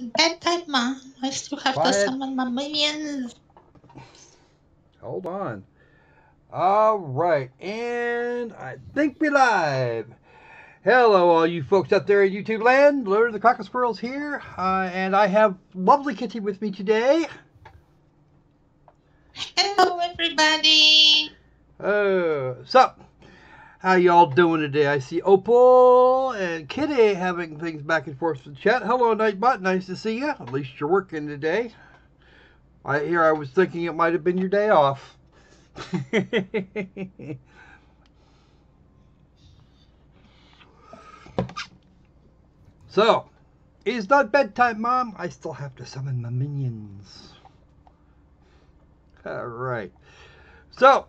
Bedtime, Mom. I still have to summon my minions. Hold on. All right, and I think we're live. Hello, all you folks out there in YouTube land. Lord of the Cocker Squirrels here, and I have lovely Kitty with me today. Hello, everybody. So, how y'all doing today? I see Opal and Kitty having things back and forth in the chat. Hello, Nightbot. Nice to see you. At least you're working today. I was thinking it might have been your day off. So, it's not bedtime, Mom. I still have to summon my minions. All right. So,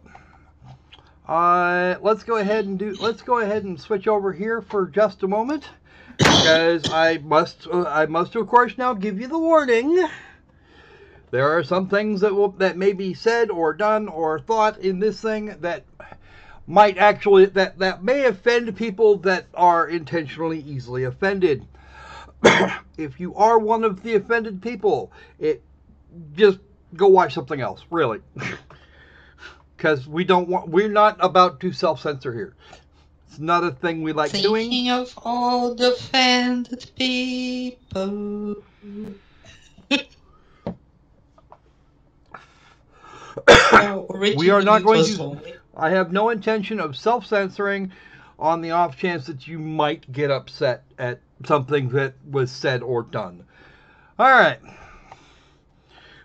let's go ahead and switch over here for just a moment, because I must of course now give you the warning. There are some things that may be said or done or thought in this thing that might actually that may offend people that are intentionally easily offended. If you are one of the offended people, just go watch something else, really. Because we're not about to self-censor here. It's not a thing we like doing. Thinking of all the offended people. We are not going to. I have no intention of self-censoring on the off chance that you might get upset at something that was said or done. All right.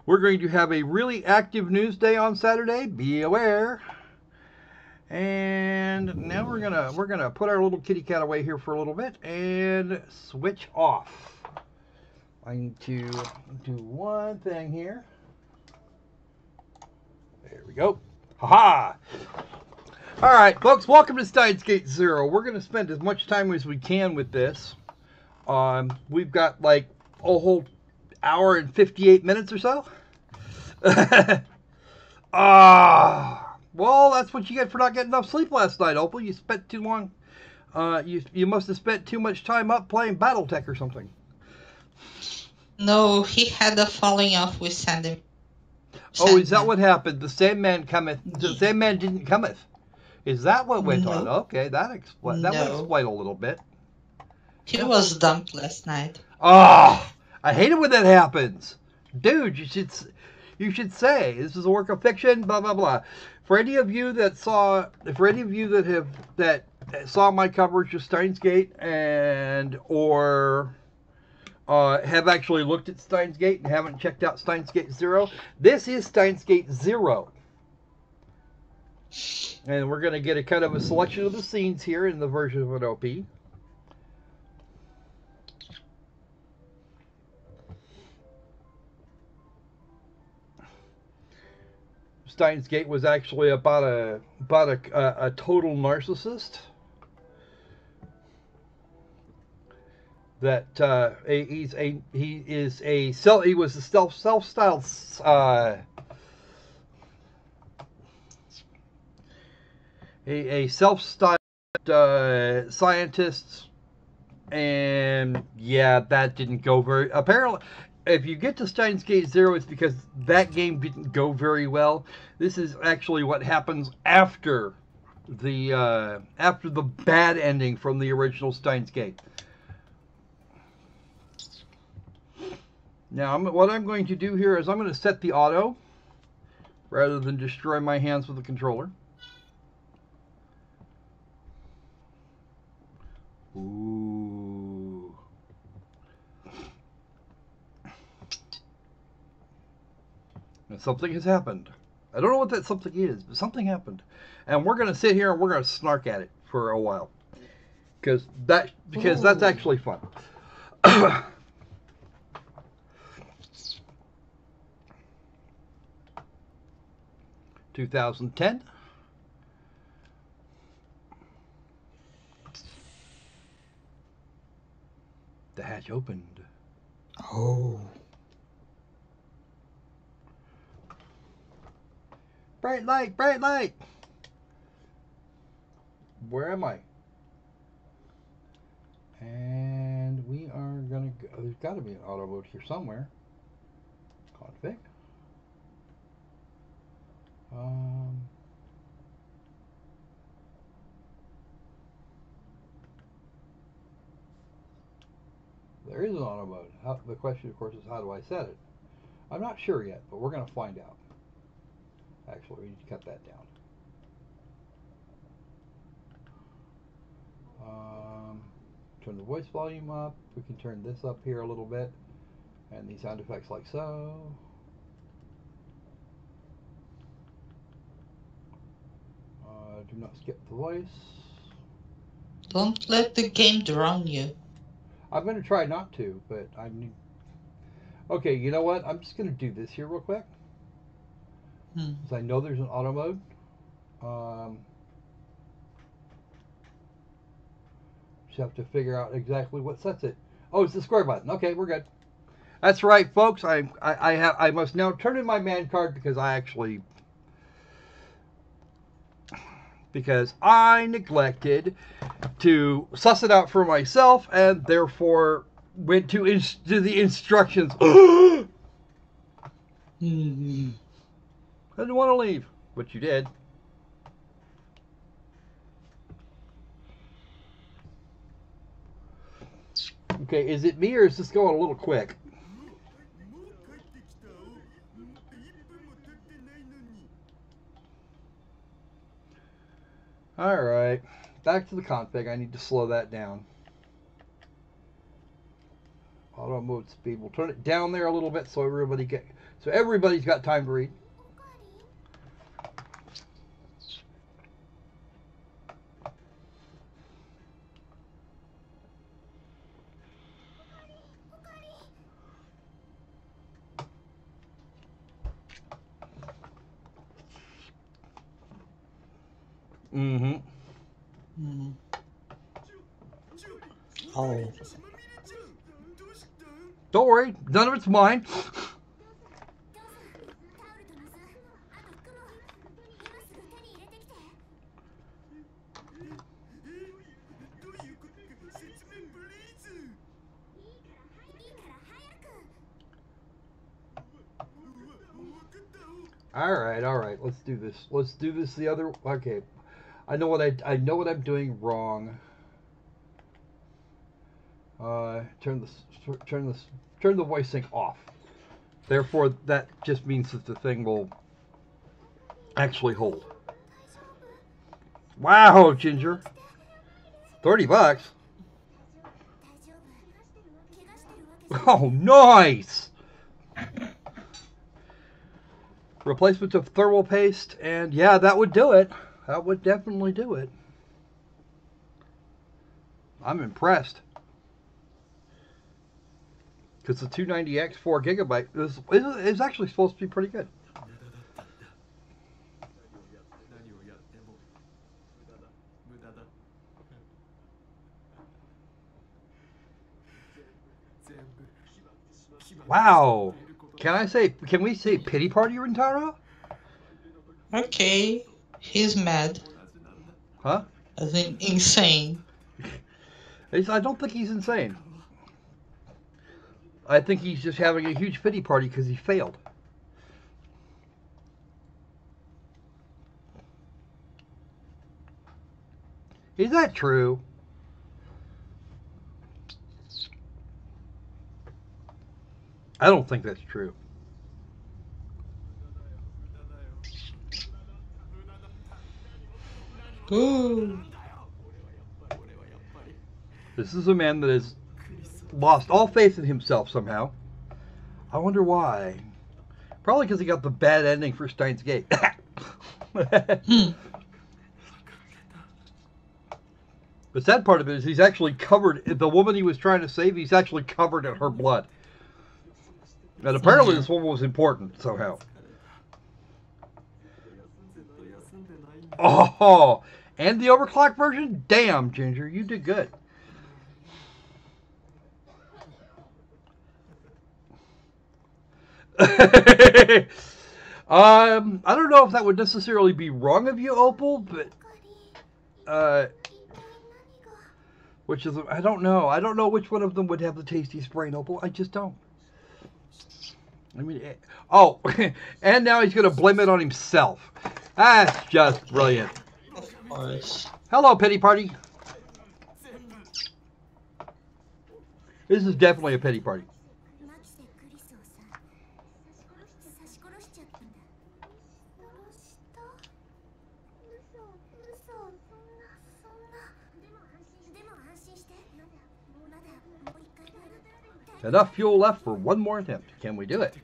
We're going to have a really active news day on Saturday. Be aware. And now we're gonna put our little kitty cat away here for a little bit and switch off. I need to do one thing here. There we go. Haha! All right, folks, welcome to Steins Gate 0. We're going to spend as much time as we can with this. We've got like a whole hour and 58 minutes or so. Well, that's what you get for not getting enough sleep last night, Opal. You spent too long. You must have spent too much time up playing BattleTech or something. No, he had a falling off with Sandman. Oh, is that what happened? The same man cometh. The same man didn't cometh. Is that what went on? Okay, that would explain a little bit. He was dumped last night. Oh, I hate it when that happens, dude. You should say this is a work of fiction. Blah blah blah. For any of you that saw, that saw my coverage of Steins Gate or have actually looked at Steins Gate and haven't checked out Steins Gate 0, this is Steins Gate 0. And we're going to get a kind of a selection of the scenes here in the version of an OP. Steins Gate was actually about a total narcissist that he was a self-styled a self-styled scientist, and yeah, that didn't go very. Apparently, if you get to Steins Gate 0, it's because that game didn't go very well. This is actually what happens after the bad ending from the original Steins Gate. Now, what I'm going to do here is I'm going to set the auto rather than destroy my hands with the controller. Ooh. And something has happened. I don't know what that something is, but something happened. And we're going to sit here and we're going to snark at it for a while. Because that's actually fun. 2010. The hatch opened. Oh. Bright light, bright light. Where am I? And we are gonna go. there's got to be an auto mode here somewhere. Config. There is an auto mode. The question, of course, is how do I set it? I'm not sure yet, but we're going to find out. Actually, we need to cut that down. Turn the voice volume up. We can turn this up here a little bit. And the sound effects like so. Do not skip the voice. Don't let the game drown you. I'm going to try not to, but I need... Okay, you know what? I'm just going to do this here real quick. Because I know there's an auto mode. Just have to figure out exactly what sets it. Oh, it's the square button. Okay, we're good. That's right, folks. I must now turn in my man card because I neglected to suss it out for myself and therefore went to the instructions. I didn't want to leave, but you did. Okay, is it me or is this going a little quick? Alright, back to the config. I need to slow that down. Auto mode speed. We'll turn it down there a little bit so everybody's got time to read. Oh. Don't worry, none of it's mine. All right. Let's do this. Let's do this the other. Okay, I know what I'm doing wrong. Turn the voice sync off. Therefore, that just means that the thing will actually hold. Wow, Ginger, $30. Oh, nice. Replacement of thermal paste, and yeah, that would do it. That would definitely do it. I'm impressed. Because the 290X 4 gigabyte is actually supposed to be pretty good. Wow. Can we say pity party, Rintaro? Okay. He's mad. Huh? I think insane. I don't think he's insane. I think he's just having a huge pity party because he failed. Is that true? I don't think that's true. Ooh. This is a man that has lost all faith in himself somehow. I wonder why. Probably because he got the bad ending for Steins Gate. The sad part of it is he's actually covered. The woman he was trying to save, he's actually covered in her blood. And apparently this woman was important somehow. Oh, and the overclock version? Damn, Ginger, you did good. I don't know if that would necessarily be wrong of you, Opal, but Which is, I don't know. I don't know which one of them would have the tastiest brain, Opal. I just don't. I mean, oh, and now he's going to blame it on himself. That's just brilliant. Of course. Hello, pity party. This is definitely a pity party. Enough fuel left for one more attempt. Can we do it?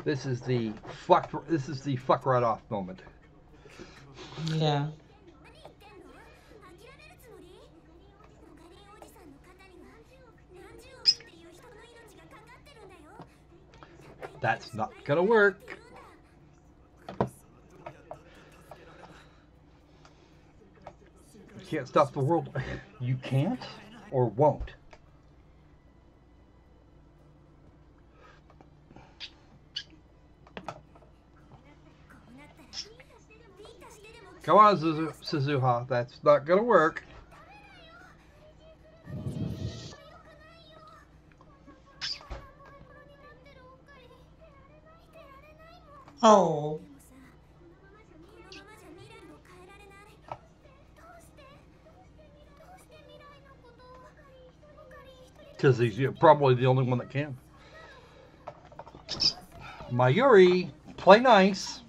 This is the fuck right off moment. Yeah. That's not gonna work. You can't stop the world. You can't or won't. Come on, SuzeQ. That's not gonna work. Oh. Because he's probably the only one that can. Mayuri, play nice.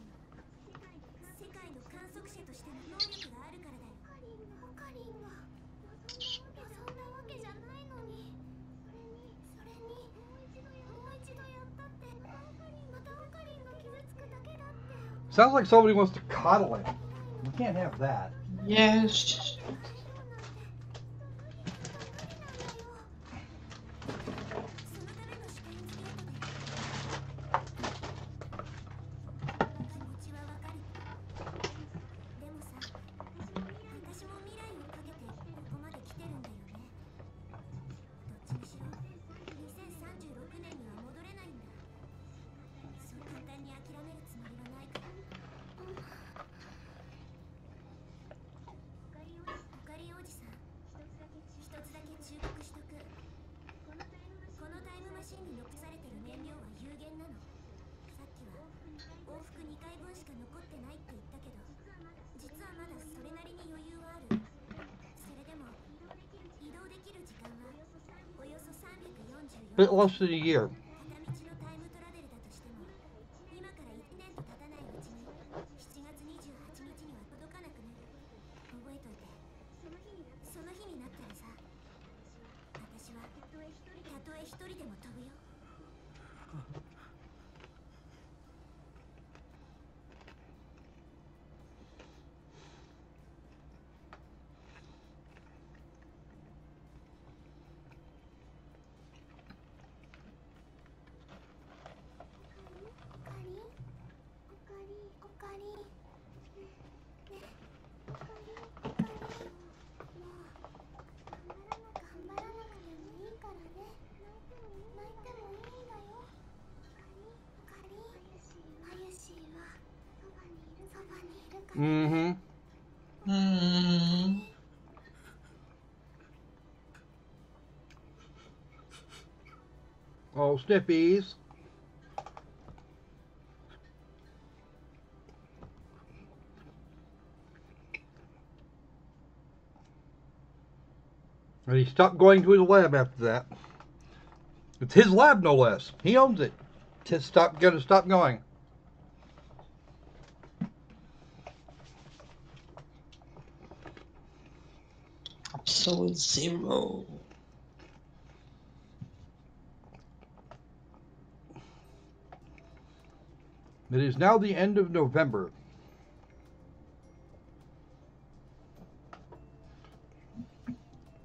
Sounds like somebody wants to coddle him. We can't have that. Yes. Bit less than a year. Mm-hmm. Hmm. Oh, sniffies. And he stopped going to his lab after that. It's his lab, no less. He owns it. Just gonna stop going. Absolute zero. It is now the end of November.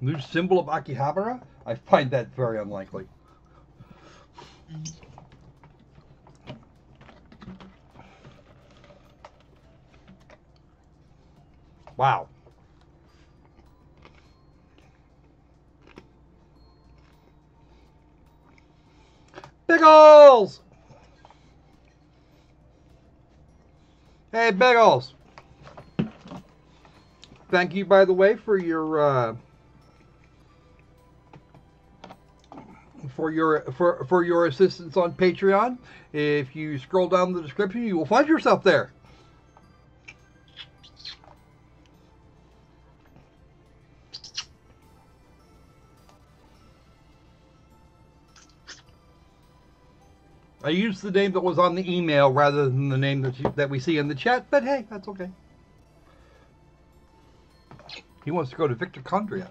New symbol of Akihabara? I find that very unlikely. Wow. Biggles! Hey, Biggles! Thank you, by the way, for your assistance on Patreon. If you scroll down the description, you will find yourself there. I used the name that was on the email rather than the name that we see in the chat, but hey, that's okay. He wants to go to Victorcondria.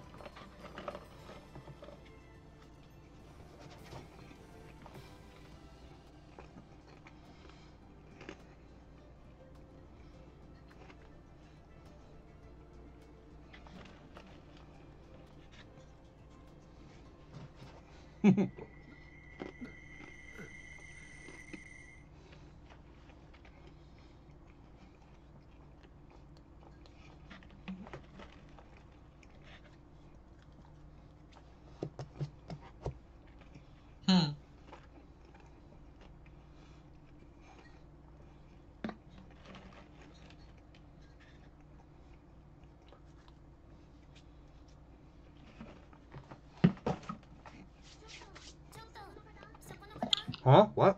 Huh? What?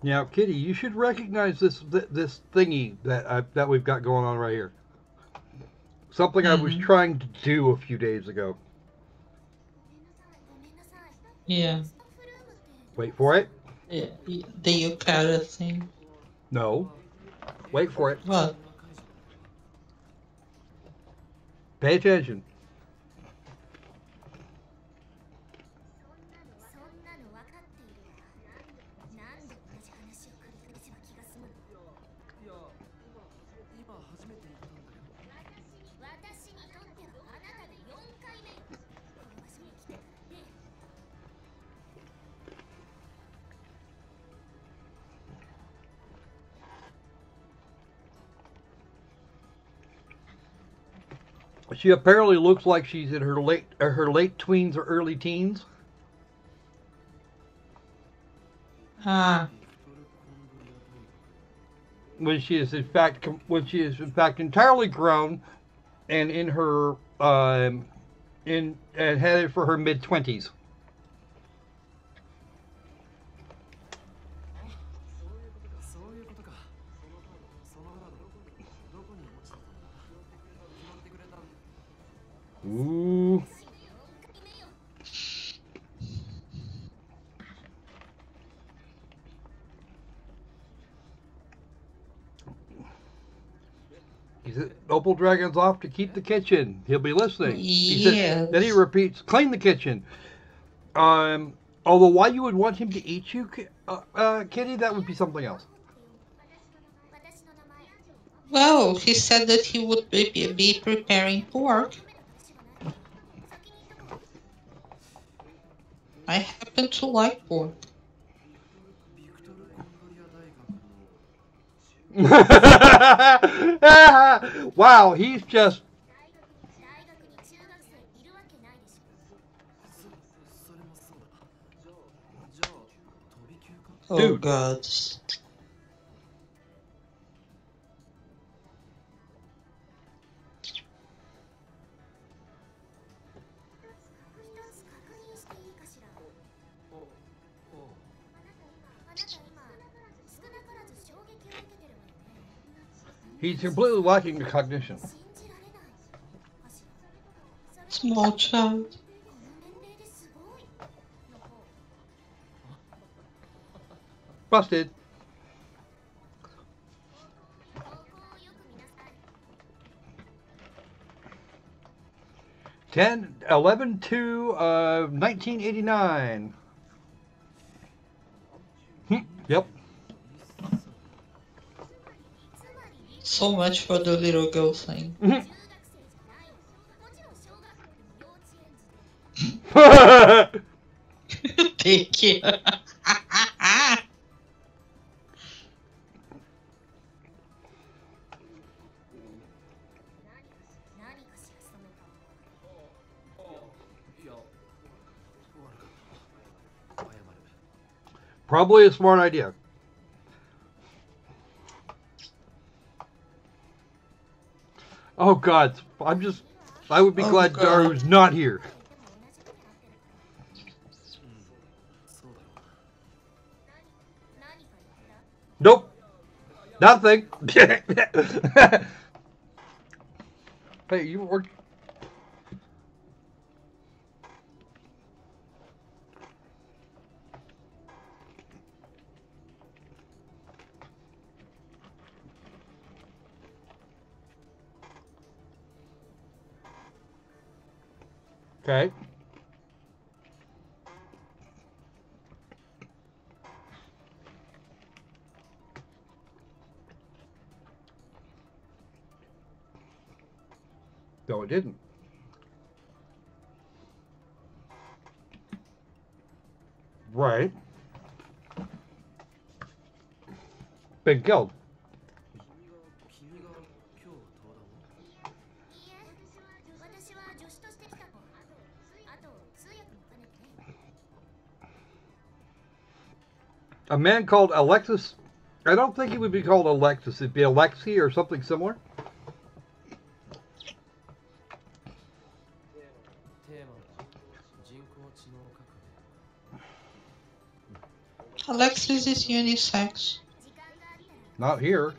Now, Kitty, you should recognize this thingy that we've got going on right here. Something I was trying to do a few days ago. Yeah. Wait for it. Yeah. The yukata thing. No. Wait for it. What? Pay attention. She apparently looks like she's in her late tweens or early teens. When she is in fact entirely grown and in her and headed for her mid-20s. Ooh. He said, Opal Dragon's off to keep the kitchen. He'll be listening. Yes. Then he repeats, clean the kitchen. Although why you would want him to eat you, Kitty, that would be something else. Well, he said that he would be preparing pork. I happen to like pork. Wow, he's just... Oh, dude. God. He's completely lacking the cognition. Small child. Busted. Ten, 11/2/1989. Yep. So much for the little girl thing. Thank you. Probably a smart idea. Oh God, I would be glad Daru's not here. Nope. Nothing. Hey, you were... Okay. No, it didn't. Right. Been killed. A man called Alexis. I don't think he would be called Alexis. It'd be Alexi or something similar. Alexis is unisex. Not here.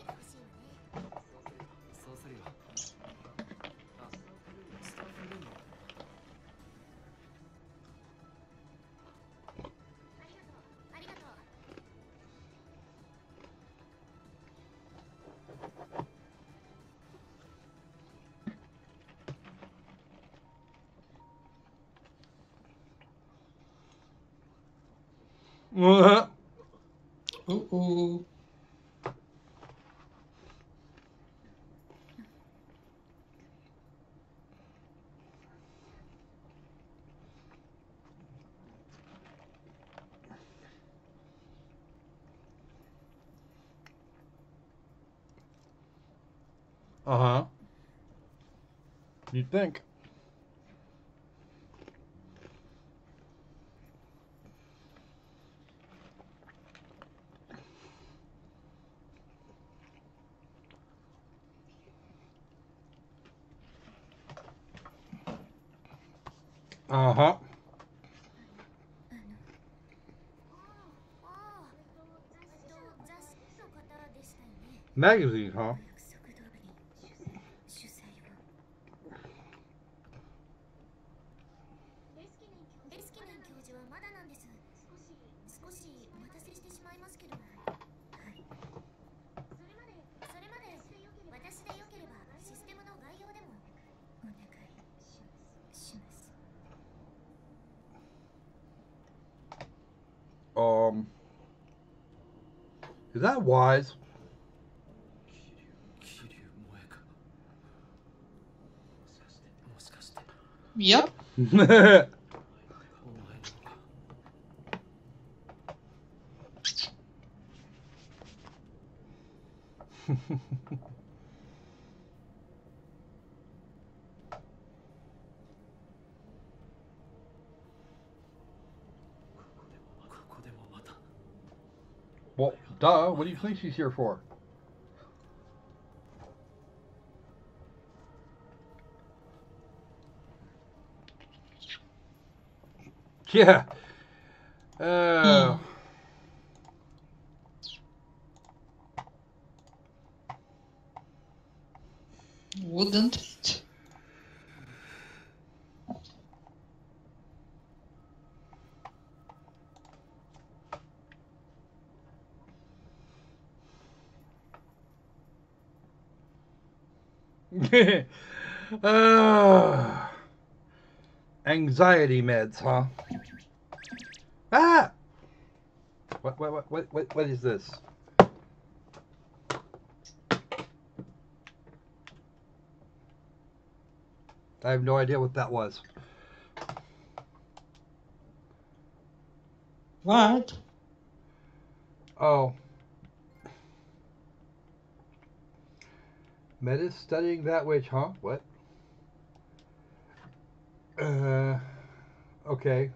Ooh. Uh-huh. You'd think. Uh-huh. Magazine, huh? Is that wise? Yep. Well, duh. What do you think she's here for? Yeah. Wouldn't it? Anxiety meds, huh? Ah! What is this? I have no idea what that was. What? Oh. Metis studying that which, huh? What? Okay.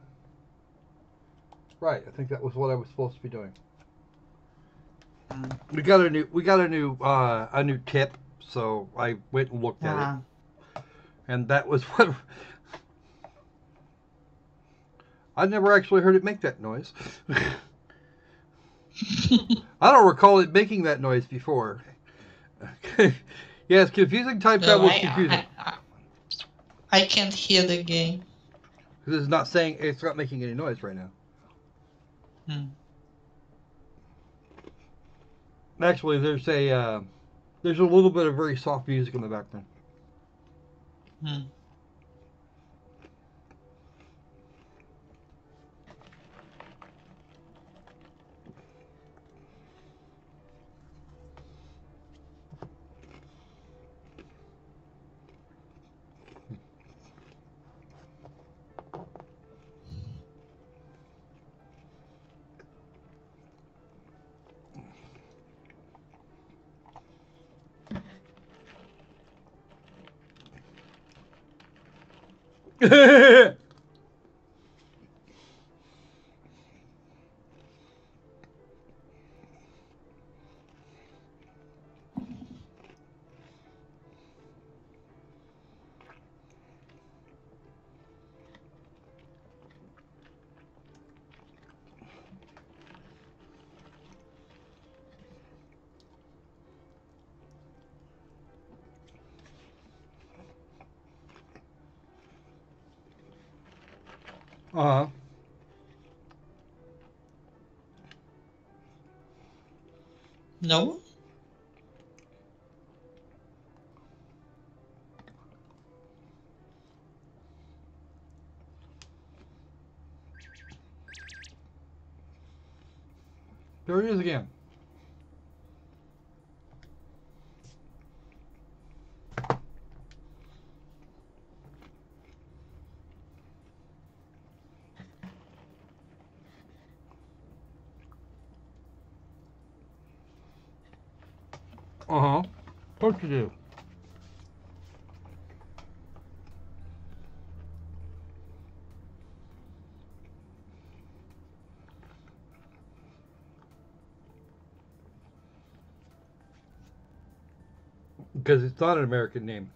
Right. I think that was what I was supposed to be doing. Mm. We got a new tip, so I went and looked at it, and that was what. I never actually heard it make that noise. I don't recall it making that noise before. Yes, confusing time travel is confusing. I can't hear the game. Because it's not making any noise right now. Hmm. Actually, there's a little bit of very soft music in the background. Hmm. Uh-huh. No? There it is again. Uh-huh. What to do? Because it's not an American name.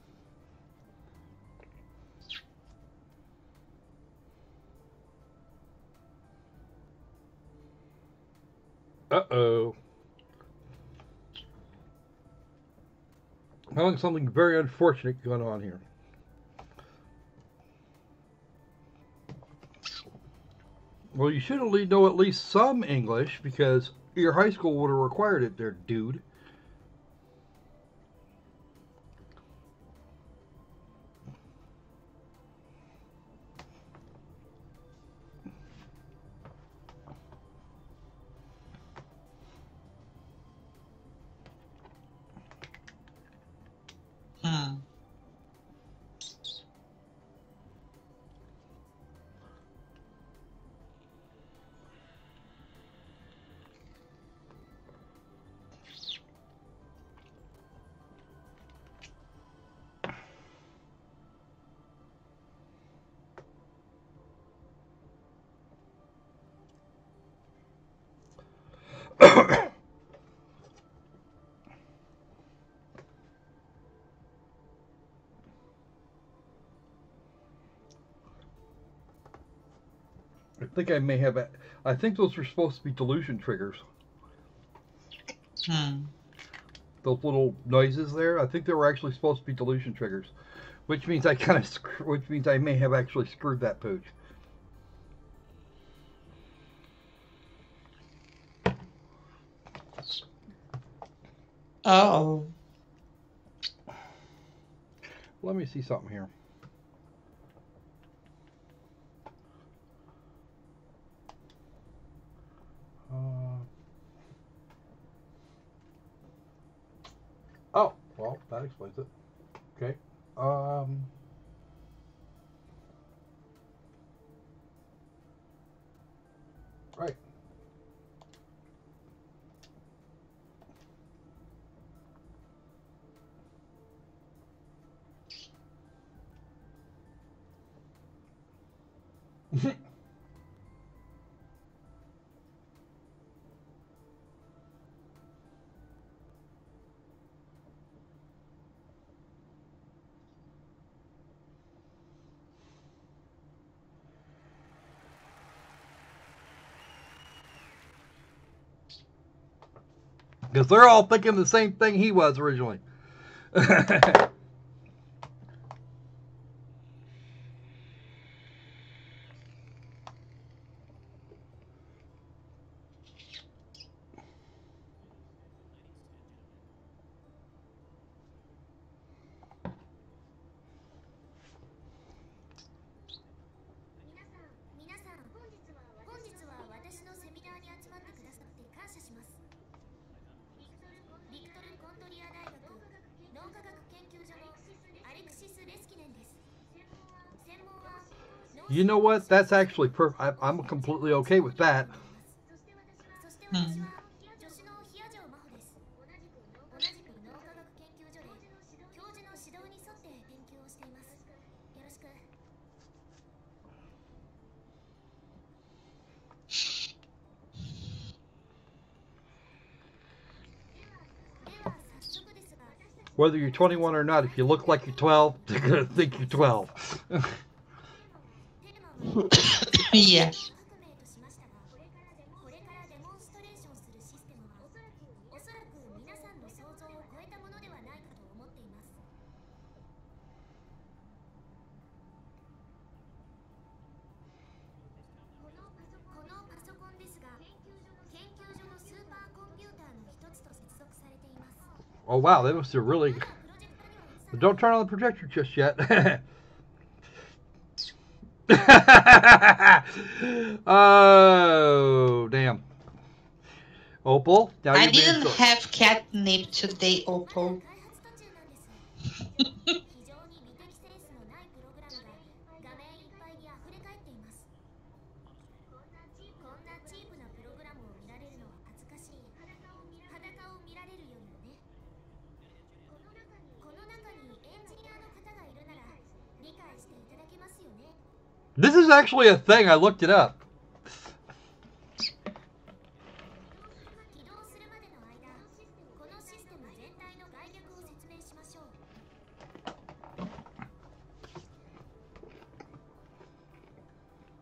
Uh-oh. I think something very unfortunate going on here. Well, you should know at least some English because your high school would have required it there, dude. Hmm. I think those were supposed to be delusion triggers. Hmm. Those little noises there, I think they were actually supposed to be delusion triggers, which means which means I may have actually screwed that pooch. Oh. Let me see something here. Oh, well, that explains it. Okay. Right. Because they're all thinking the same thing he was originally. You know what? That's actually perfect. I'm completely okay with that. Hmm. Whether you're 21 or not, if you look like you're 12, they're going to think you're 12. Yes. Oh wow, that was a really... Don't turn on the projector just yet. Oh, damn. Opal, now I you're being didn't silly. have catnip today, Opal. This is actually a thing. I looked it up.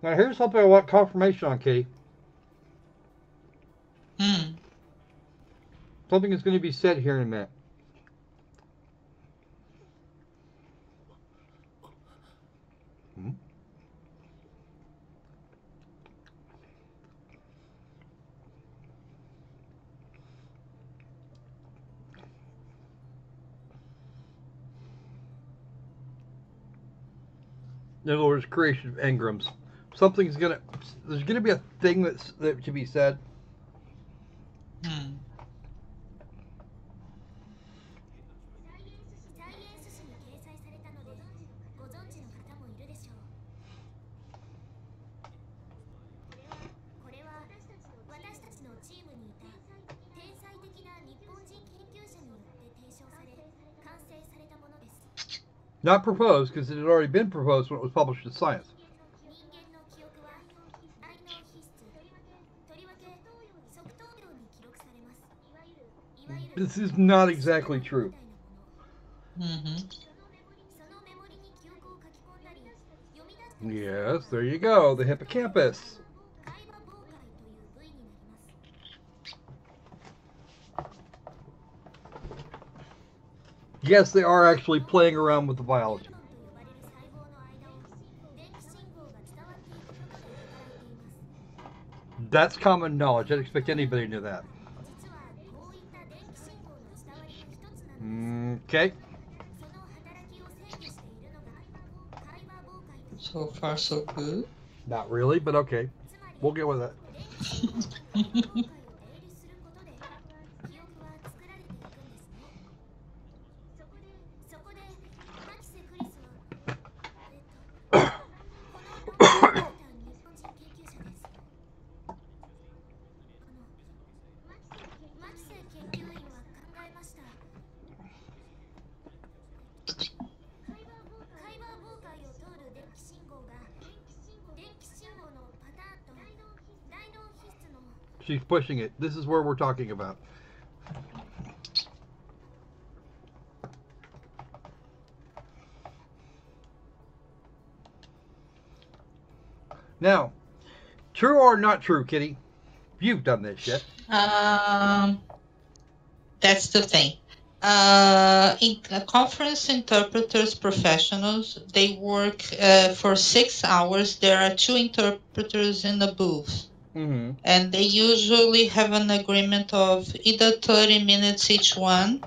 Now here's something I want confirmation on, Katie. Hmm. Something is going to be said here in a minute. In other words, creation of engrams. There's gonna be a thing that should be said. Hmm. Not proposed, because it had already been proposed when it was published in Science. This is not exactly true. Mm-hmm. Yes, there you go, the hippocampus. Yes, they are actually playing around with the biology. That's common knowledge. I'd expect anybody to know that. Okay. So far, so good. Not really, but okay. We'll get with it. She's pushing it. This is where we're talking about. Now, true or not true, Kitty? You've done this shit. That's the thing. Conference interpreters professionals, they work for 6 hours. There are 2 interpreters in the booth. Mm-hmm. And they usually have an agreement of either 30 minutes each one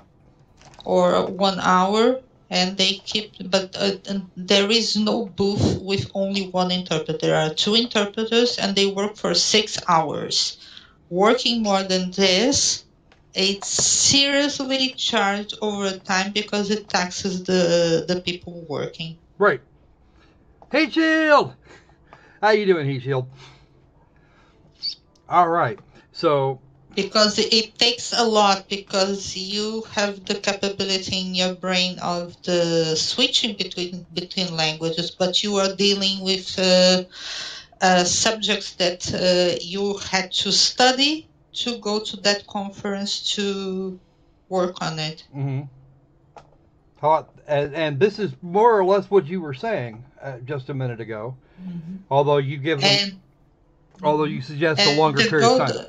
or 1 hour. And they keep, but there is no booth with only 1 interpreter. There are 2 interpreters and they work for 6 hours. Working more than this, it's seriously charged overtime because it taxes the people working. Right. Hey, Shield! How you doing, Hey, Shield? All right. So... Because it takes a lot, because you have the capability in your brain of the switching between languages, but you are dealing with subjects that you had to study to go to that conference to work on it. Mm-hmm. And this is more or less what you were saying just a minute ago. Mm-hmm. Although you give them, although you suggest a longer period of time.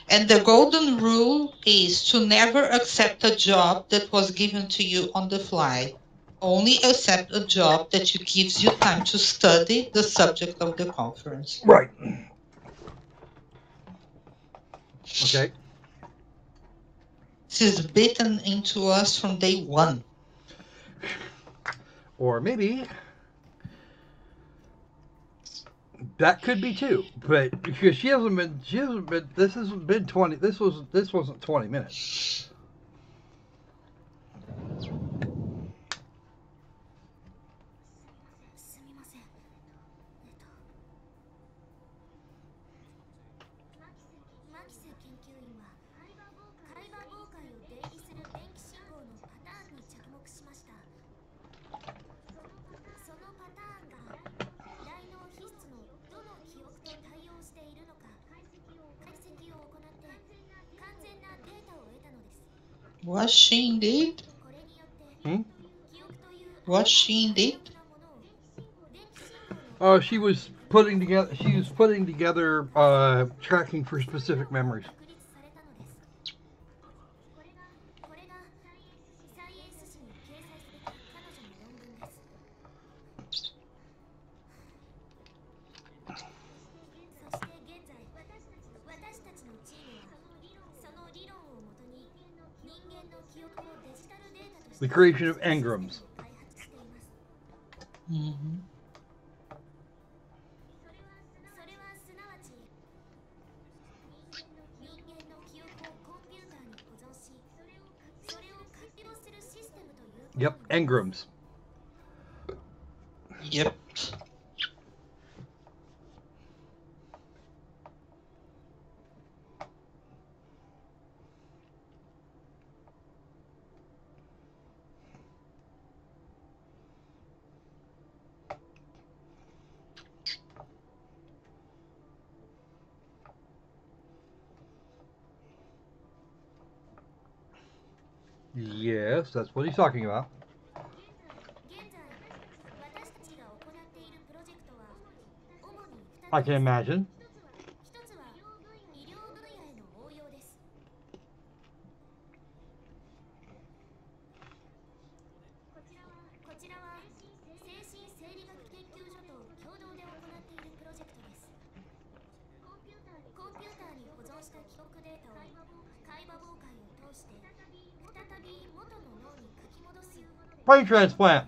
And the golden rule is to never accept a job that was given to you on the fly. Only accept a job that gives you time to study the subject of the conference. Right. Okay. This is bitten into us from day one. Or maybe that could be too, but because she hasn't been. This hasn't been 20. This wasn't 20 minutes. Was she indeed? Was she indeed? Oh, she was putting together tracking for specific memories. The creation of engrams. Mm-hmm. Yep, engrams. Yep. Yes, that's what he's talking about. I can imagine. Brain transplant.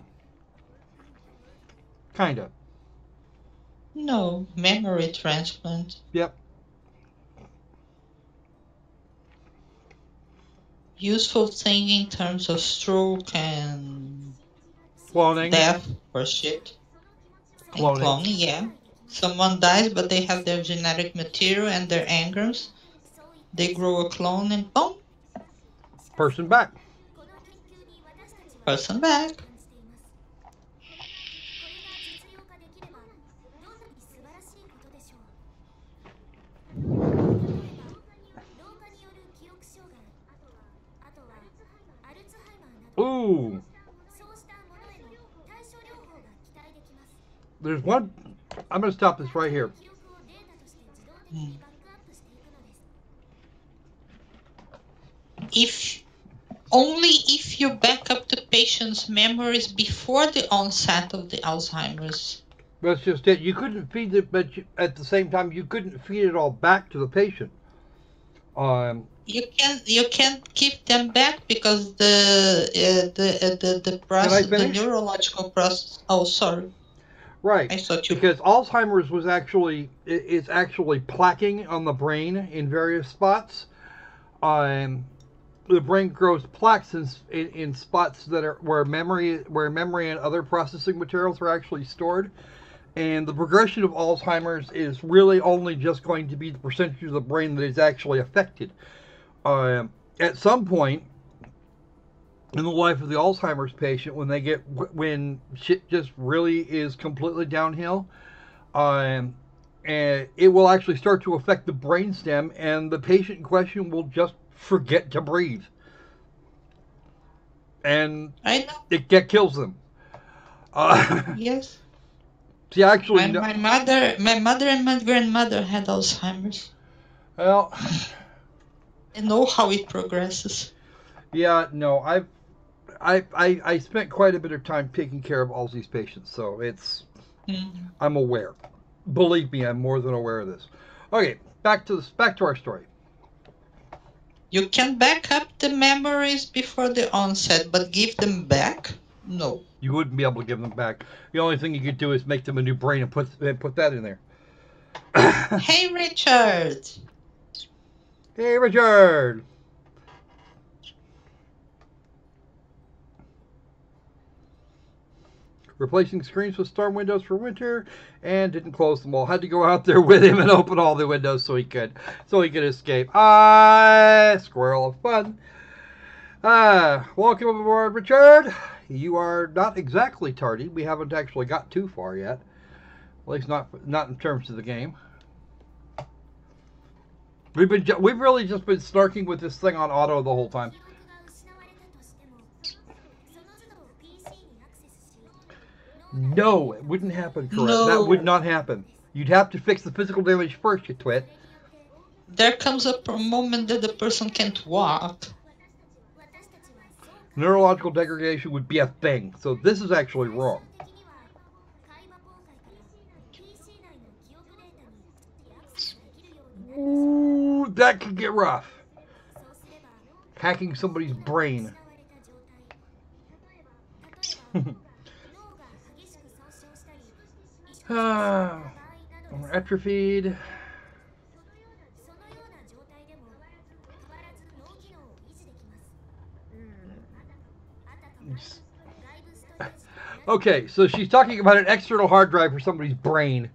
Kinda. No, memory transplant. Yep. Useful thing in terms of stroke and cloning. Death or shit. Cloning, yeah. Someone dies, but they have their genetic material and their engrams. They grow a clone and boom. Person back. Person back. Ooh. There's one. I'm going to stop this right here. if only if you back up the patient's memories before the onset of the Alzheimer's. That's just it. You couldn't feed it, but at the same time, you couldn't feed it all back to the patient. You can't give them back because the process, the neurological process. Oh, sorry. Right. I thought you. Because Alzheimer's was actually plaquing on the brain in various spots. The brain grows plaques in spots that are where memory and other processing materials are actually stored. And the progression of Alzheimer's is really only just going to be the percentage of the brain that is actually affected. At some point in the life of the Alzheimer's patient, when shit just really is completely downhill, and it will actually start to affect the brainstem, and the patient in question will just forget to breathe, and that kills them. Yes. See, actually, my mother and my grandmother had Alzheimer's. Well, I know how it progresses. Yeah, no, I spent quite a bit of time taking care of all these patients, so I'm aware. Believe me, I'm more than aware of this. Okay, back to our story. You can back up the memories before the onset, but give them back? No. You wouldn't be able to give them back. The only thing you could do is make them a new brain and put that in there. Hey, Richard. Hey, Richard. Replacing screens with storm windows for winter, and didn't close them all. Had to go out there with him and open all the windows so he could escape. Squirrel of fun. Welcome aboard, Richard. You are not exactly tardy. We haven't actually got too far yet. At least not in terms of the game. We've really just been snarking with this thing on auto the whole time. No, it wouldn't happen, correct? No. That would not happen. You'd have to fix the physical damage first, you twit. There comes a moment that the person can't walk. Neurological degradation would be a thing, so this is actually wrong. Ooh, that could get rough. Hacking somebody's brain. Atrophied. Okay, so she's talking about an external hard drive for somebody's brain.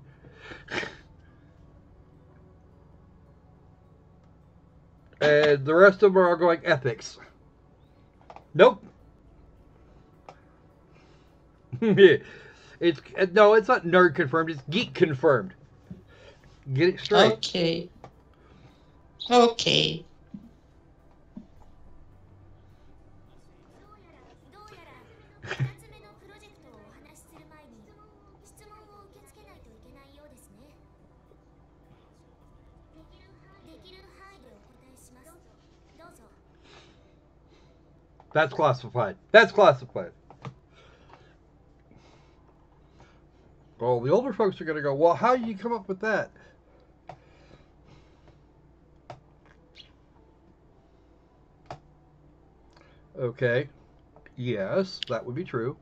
And the rest of them are going ethics. Nope. It's not nerd confirmed. It's geek confirmed. Get it straight. Okay. Okay. That's classified. That's classified. Well, the older folks are going to go, well, how did you come up with that? Okay. Yes, that would be true.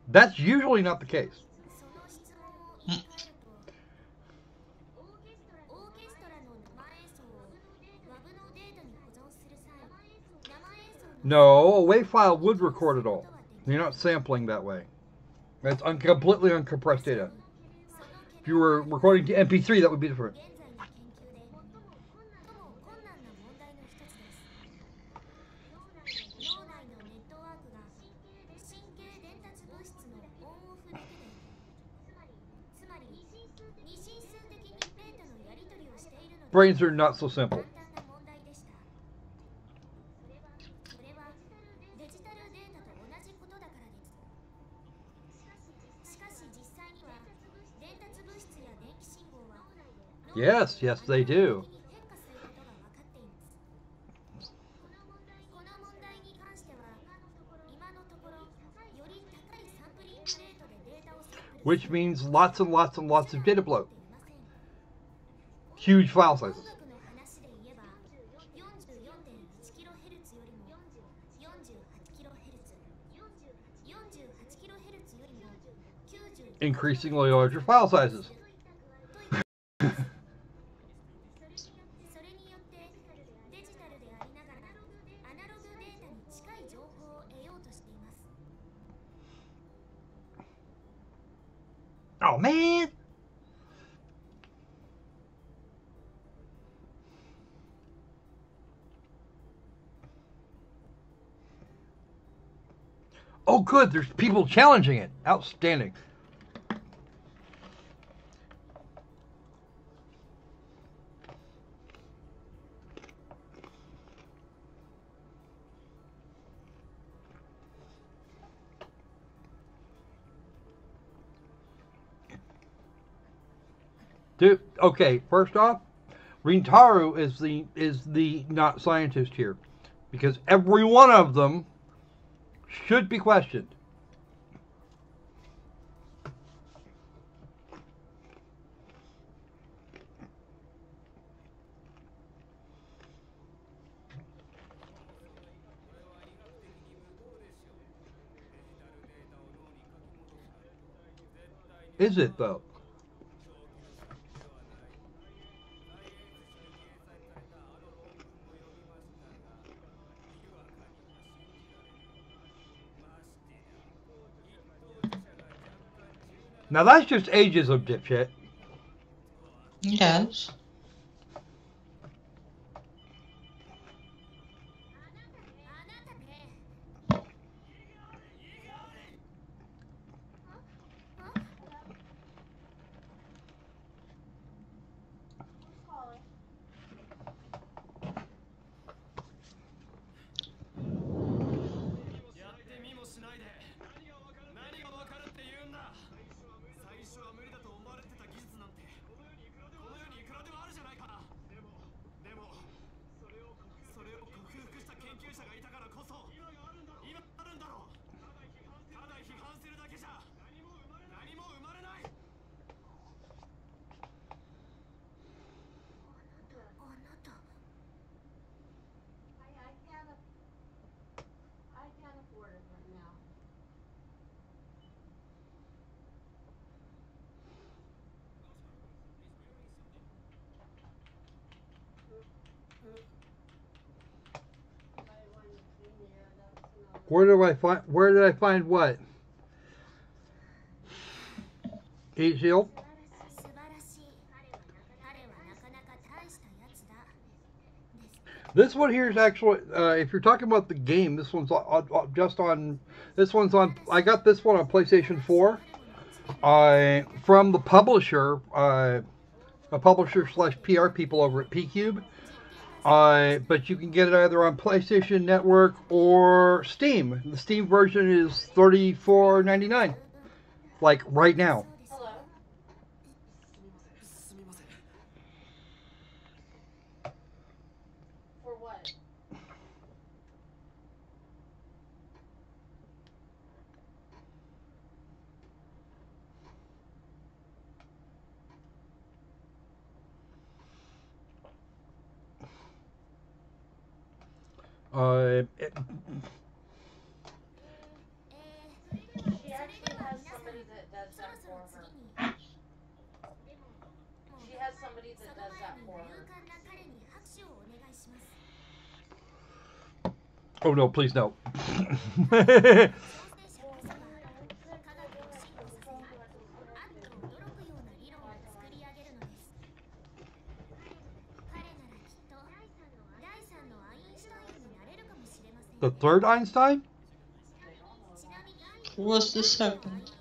That's usually not the case. No, a WAV file would record it all. You're not sampling that way. That's completely uncompressed data. If you were recording to MP3, that would be different. Brains are not so simple. Yes, yes, they do. Which means lots and lots and lots of data bloat. Huge file sizes. Increasingly larger file sizes. Oh man! Oh good, there's people challenging it. Outstanding. Dude, okay, first off, Rintaro is the not scientist here, because every one of them should be questioned. Is it though? Now that's just ageism, dipshit. Yes. Where did I find what? Heat shield? This one here is actually, if you're talking about the game, this one's just on. This one's on. I got this one on PlayStation 4. From the publisher, a publisher / PR people over at P-Cube. But you can get it either on PlayStation Network or Steam. The Steam version is $34.99, like right now. For what? She actually has somebody that does that for her. She has somebody that does that for her. Oh no, please no. The third Einstein? Who was the second?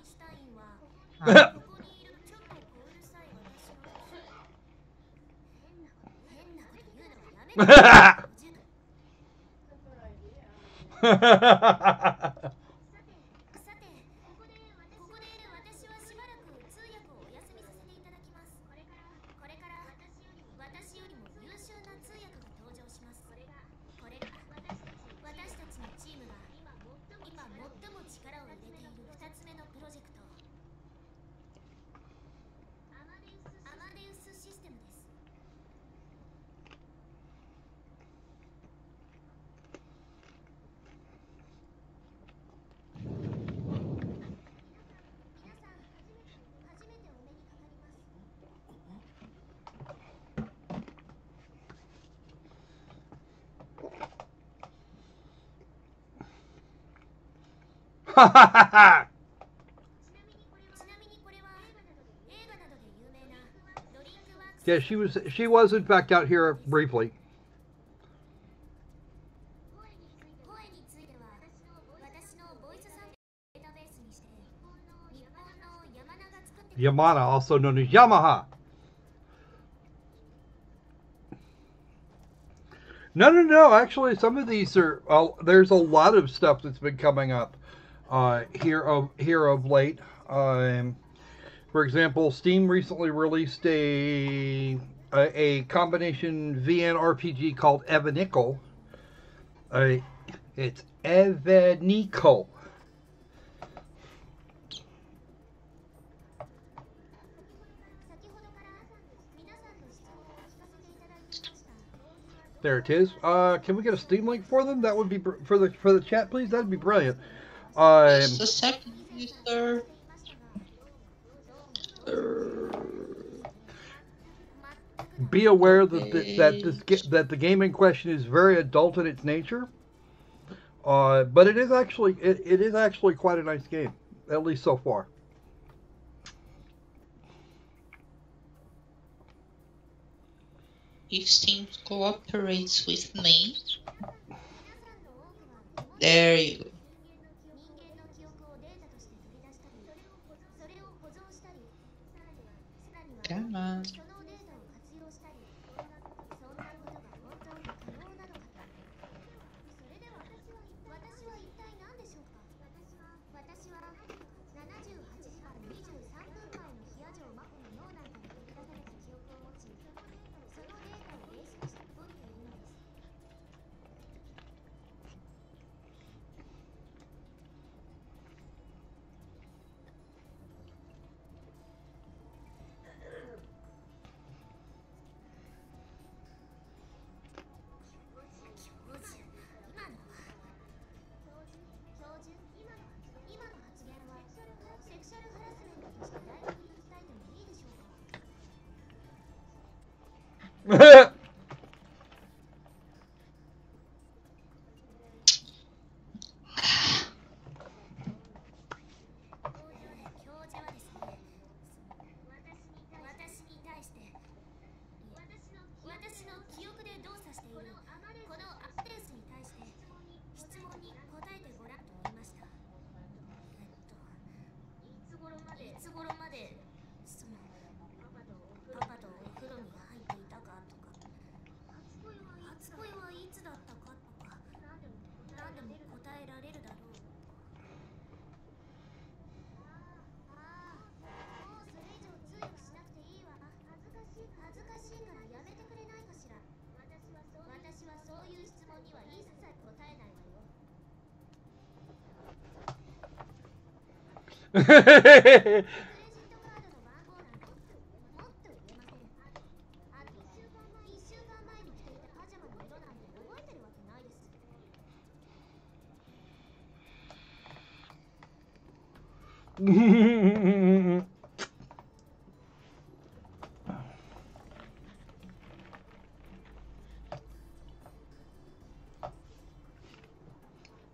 Ha ha ha ha! Yeah, she was in fact out here briefly. Yamana, also known as Yamaha. No. Actually, some of these are. There's a lot of stuff that's been coming up here of late. For example, Steam recently released a combination VN RPG called Evanico. It's Evanico. There it is. Can we get a Steam link for them? That would be for the chat, please. That'd be brilliant. Just a second, sir. Be aware that the game in question is very adult in its nature. But it is actually quite a nice game, at least so far. If Steam cooperates with me, there you go. Come on.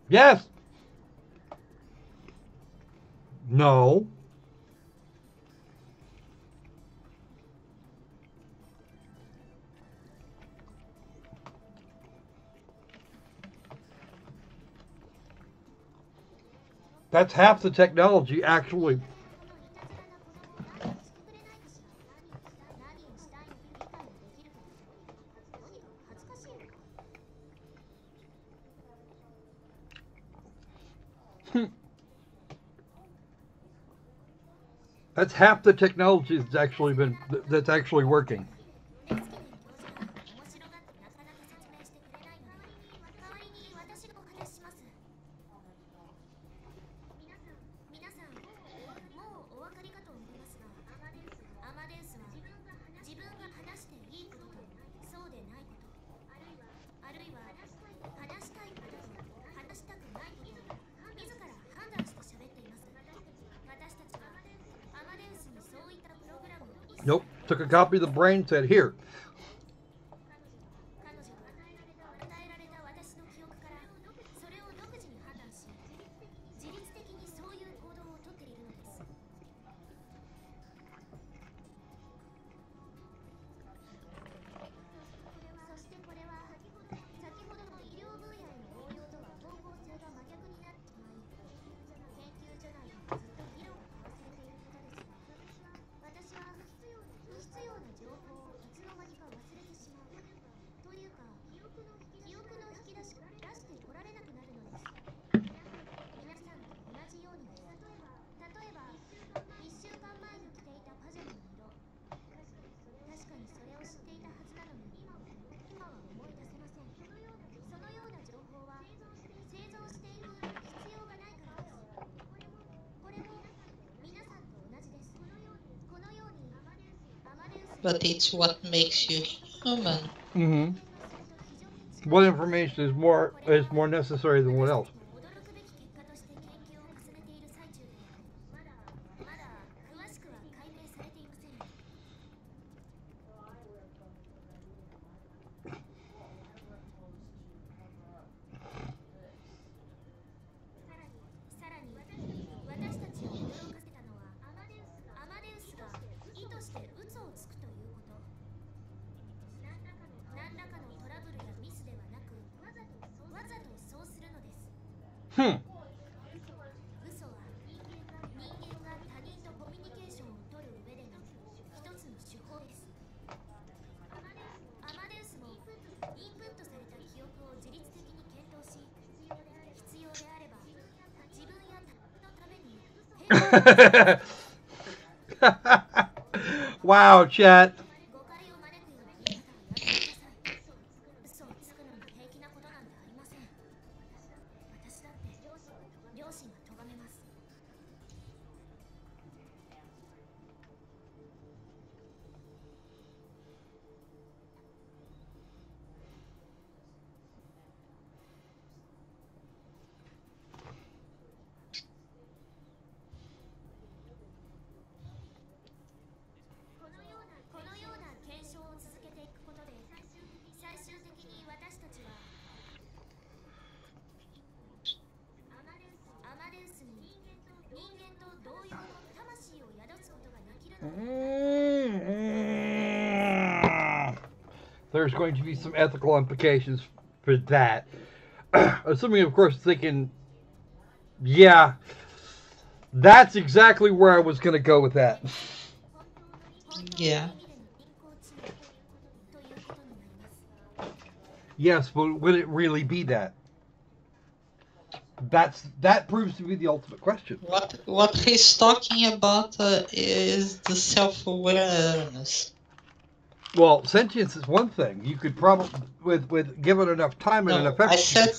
Yes. No. That's half the technology, actually. That's half the technology that's actually working. Nope. Took a copy of the brain, said, here. but it's what makes you human. Mm-hmm. What information is more necessary than what else? Wow, chat. There's going to be some ethical implications for that. Assuming, of course, thinking, yeah, that's exactly where I was going to go with that. Yeah. Yes, but would it really be that? That proves to be the ultimate question. What he's talking about is the self-awareness. Well, sentience is one thing. You could probably, with given enough time and enough effort. I said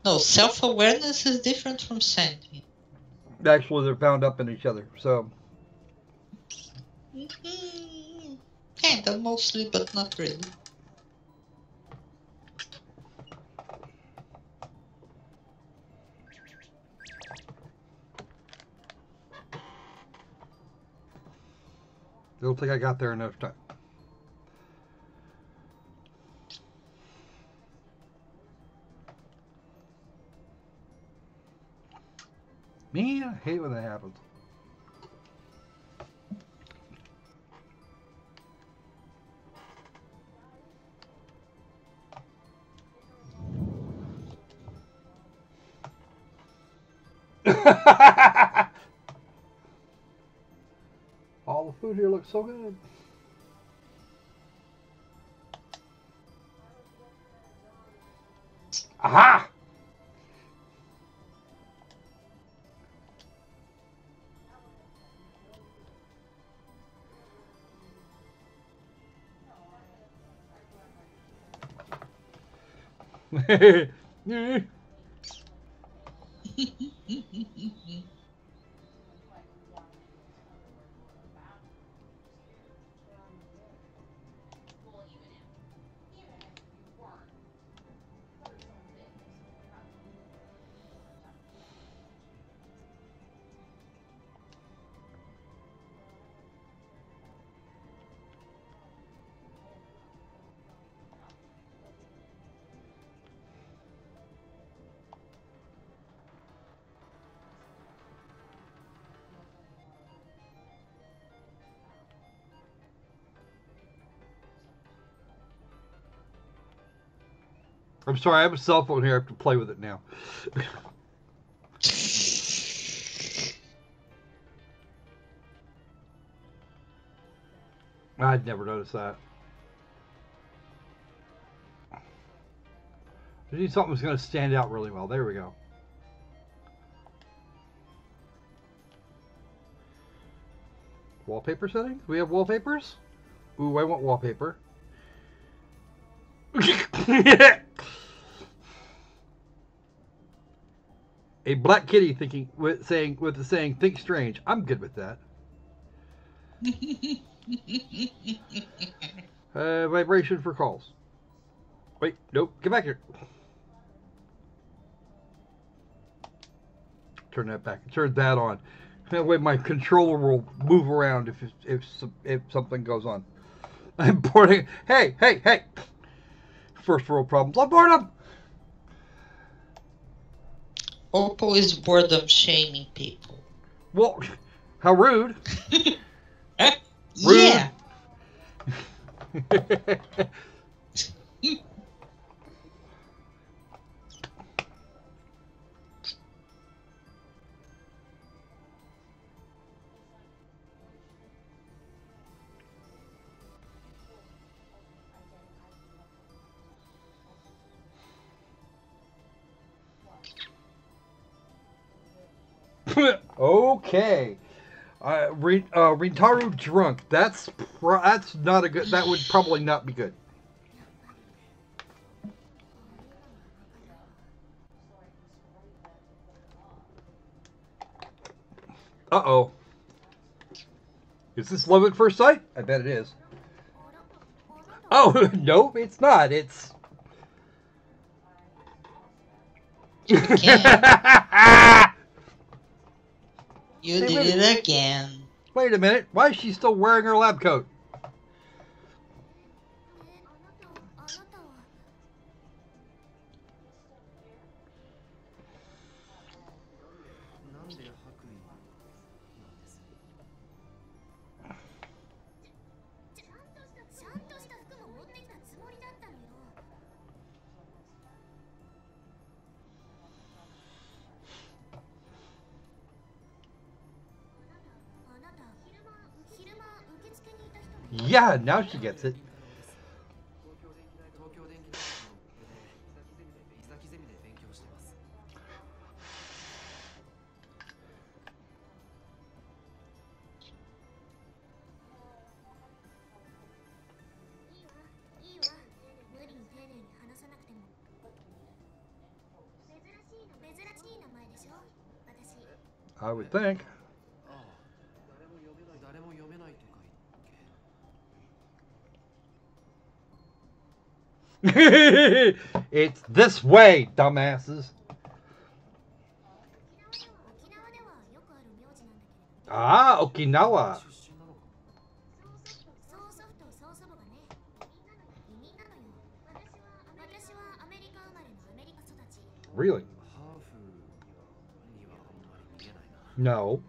no. Self-awareness is different from sentience. Actually, they're bound up in each other. So. Kinda, mostly, but not really. I don't think I got there enough time. Man, I hate when that happens. All the food here looks so good. Aha! I'm sorry, I have a cell phone here. I have to play with it now. I'd never noticed that. I need something that's going to stand out really well. There we go. Wallpaper settings? We have wallpapers? Ooh, I want wallpaper. A black kitty with the saying, think strange. I'm good with that. Vibration for calls. Wait, nope, get back here. Turn that back. Turn that on. That way my controller will move around if something goes on. I'm boarding. Hey, hey, hey! First world problems. I'm bored of. Opal is bored of shaming people. Well, how rude. Yeah. Okay. Ritaru drunk. That's not a good. That would probably not be good. Uh-oh. Is this love at first sight? I bet it is. Oh, no, it's not. It's... Again. You did it again. Wait a minute. Why is she still wearing her lab coat? Yeah, now she gets it. I would think. It's this way, dumbasses. Ah, Okinawa. Really? No.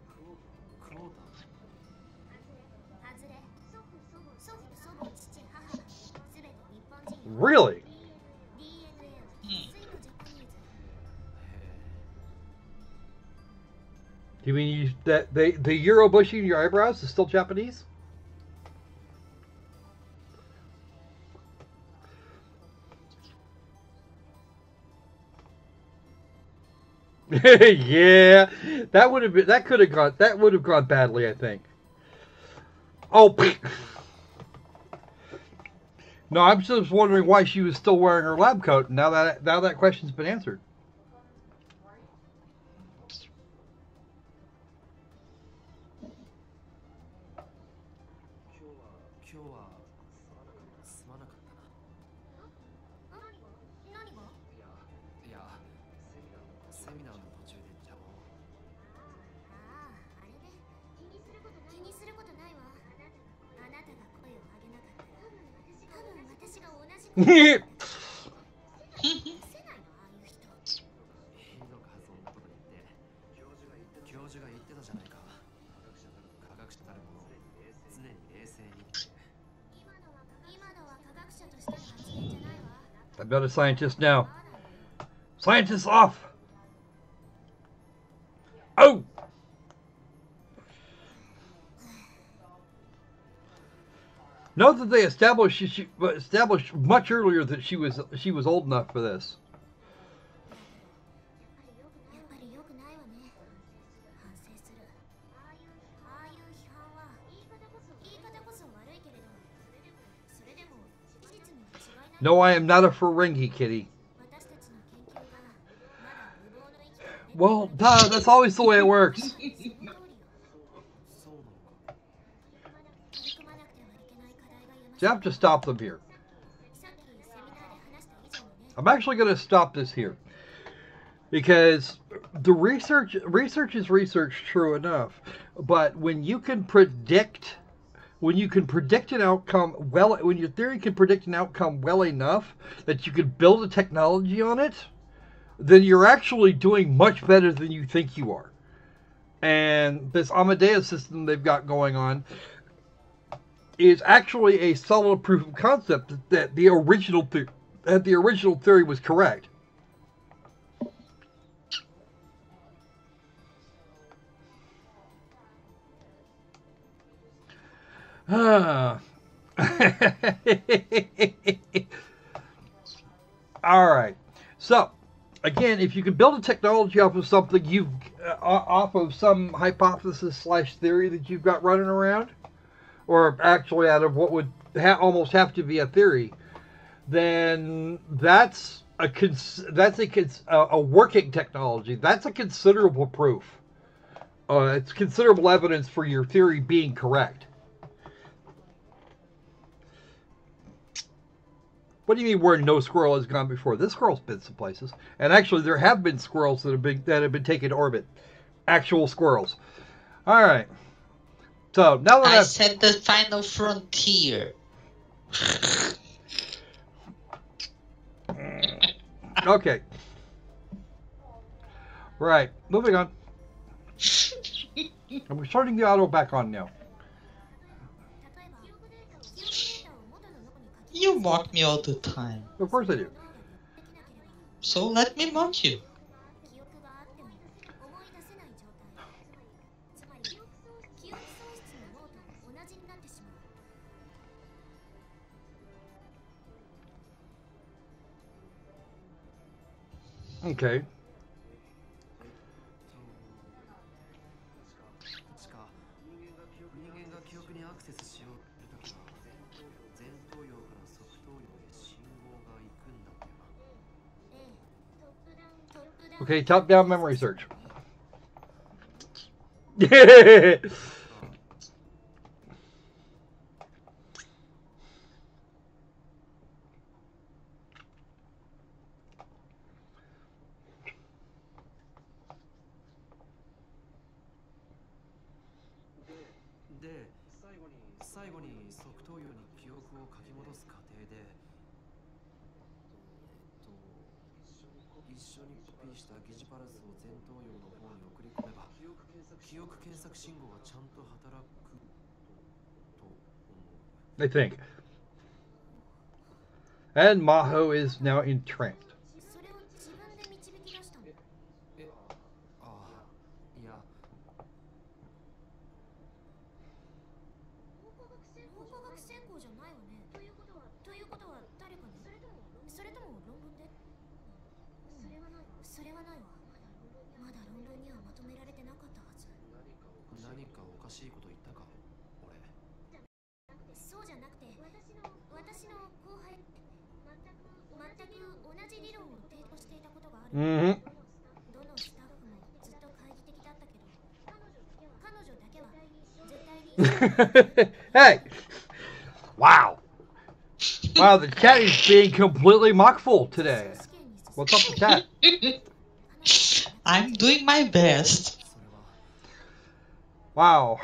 Really? You mean that the Euro bushing in your eyebrows is still Japanese? Yeah, that would have gone badly, I think. Oh, no, I'm just wondering why she was still wearing her lab coat. Now that question's been answered. I'm not a scientist now. Scientists off! Oh! Note that they established much earlier that she was old enough for this. No, I am not a Ferengi, kitty. Well, duh, that's always the way it works. So I have to stop them here. I'm actually going to stop this here. Because the research is research, true enough. But when you can predict an outcome well, when your theory can predict an outcome well enough that you can build a technology on it, then you're actually doing much better than you think you are. And this Amadeus system they've got going on is actually a solid proof of concept that the original theory was correct. All right. So, again, if you can build a technology off of something off of some hypothesis / theory that you've got running around, or actually out of what would almost have to be a theory, then that's a working technology. That's a considerable proof. It's considerable evidence for your theory being correct. What do you mean where no squirrel has gone before? This squirrel's been some places. And actually there have been squirrels that have been taken to orbit. Actual squirrels. Alright. So now that I said the final frontier. Okay. Right. Moving on. I'm starting the auto back on now. You mock me all the time. Of course I do. So let me mock you. Okay. Okay, top-down memory search. I think. And Maho is now entranced. Hey! Wow! Wow, the chat is being completely mockful today. What's up with that? I'm doing my best. Wow.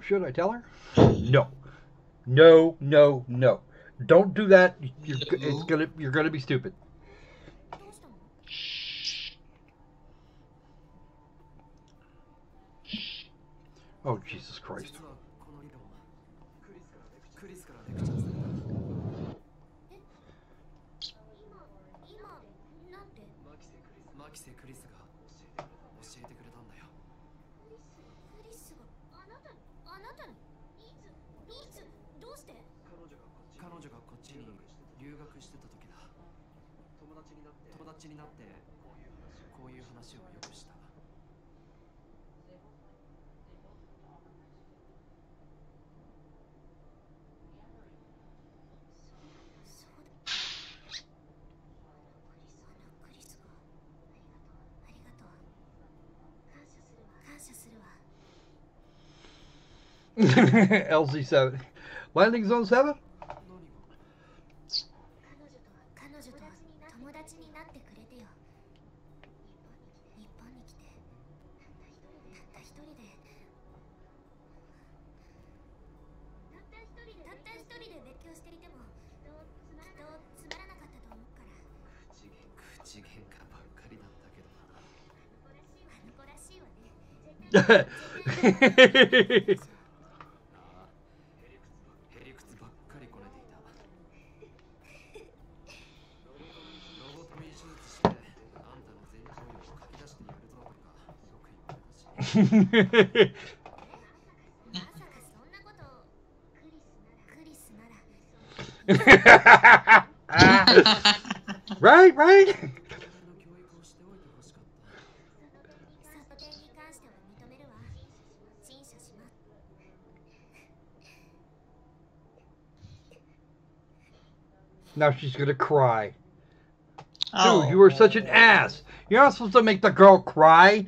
Should I tell her? No. No, no, no. Don't do that. You're gonna be stupid. Oh, Jesus Christ. LZ7. Landing zone 7? Right, right. Now she's gonna cry. Dude, you were such an ass. You're not supposed to make the girl cry.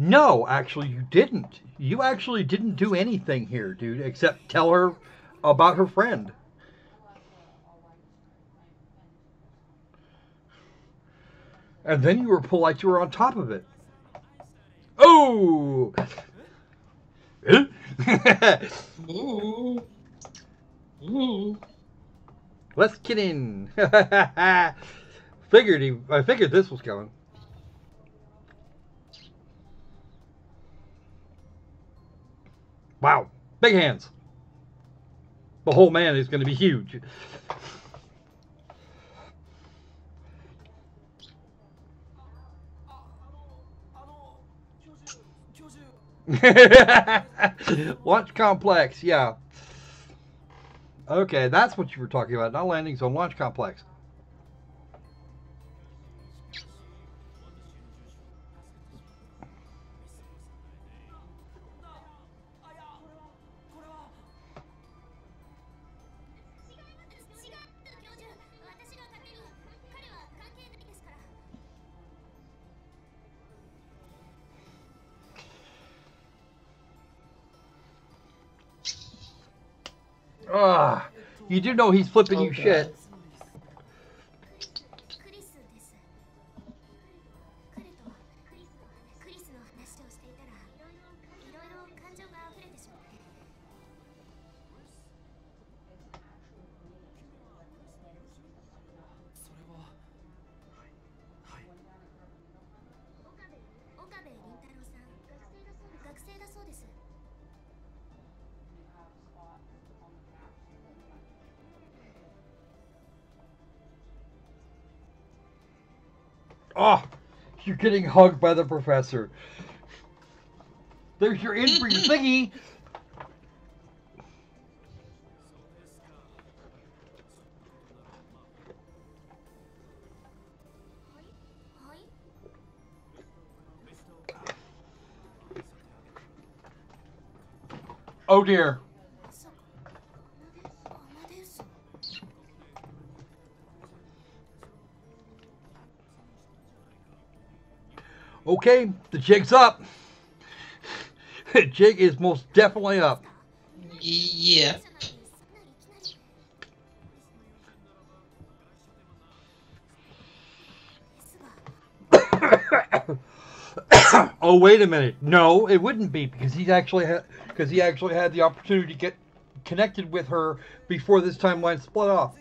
No, actually, you didn't. You actually didn't do anything here, dude, except tell her about her friend. And then you were polite to her on top of it. Oh! Ooh. Ooh. Let's get in. I figured this was coming. Wow, big hands. The whole man is going to be huge. Launch complex, yeah. Okay, that's what you were talking about. Not landing zone, launch complex. You do know he's flipping you shit. Oh, you're getting hugged by the professor. There's your in for your thingy. Oh dear. Okay, the jig's up. The jig is most definitely up. Yep. Oh, wait a minute. No, it wouldn't be because he actually had the opportunity to get connected with her before this timeline split off.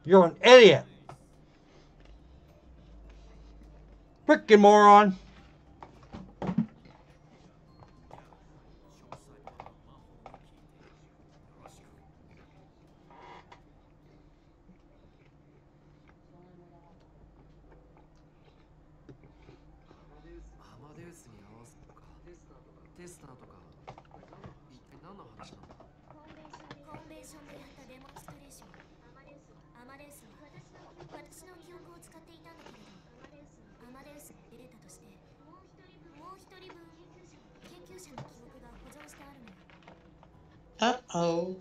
You're an idiot. Frickin' moron. Uh-oh.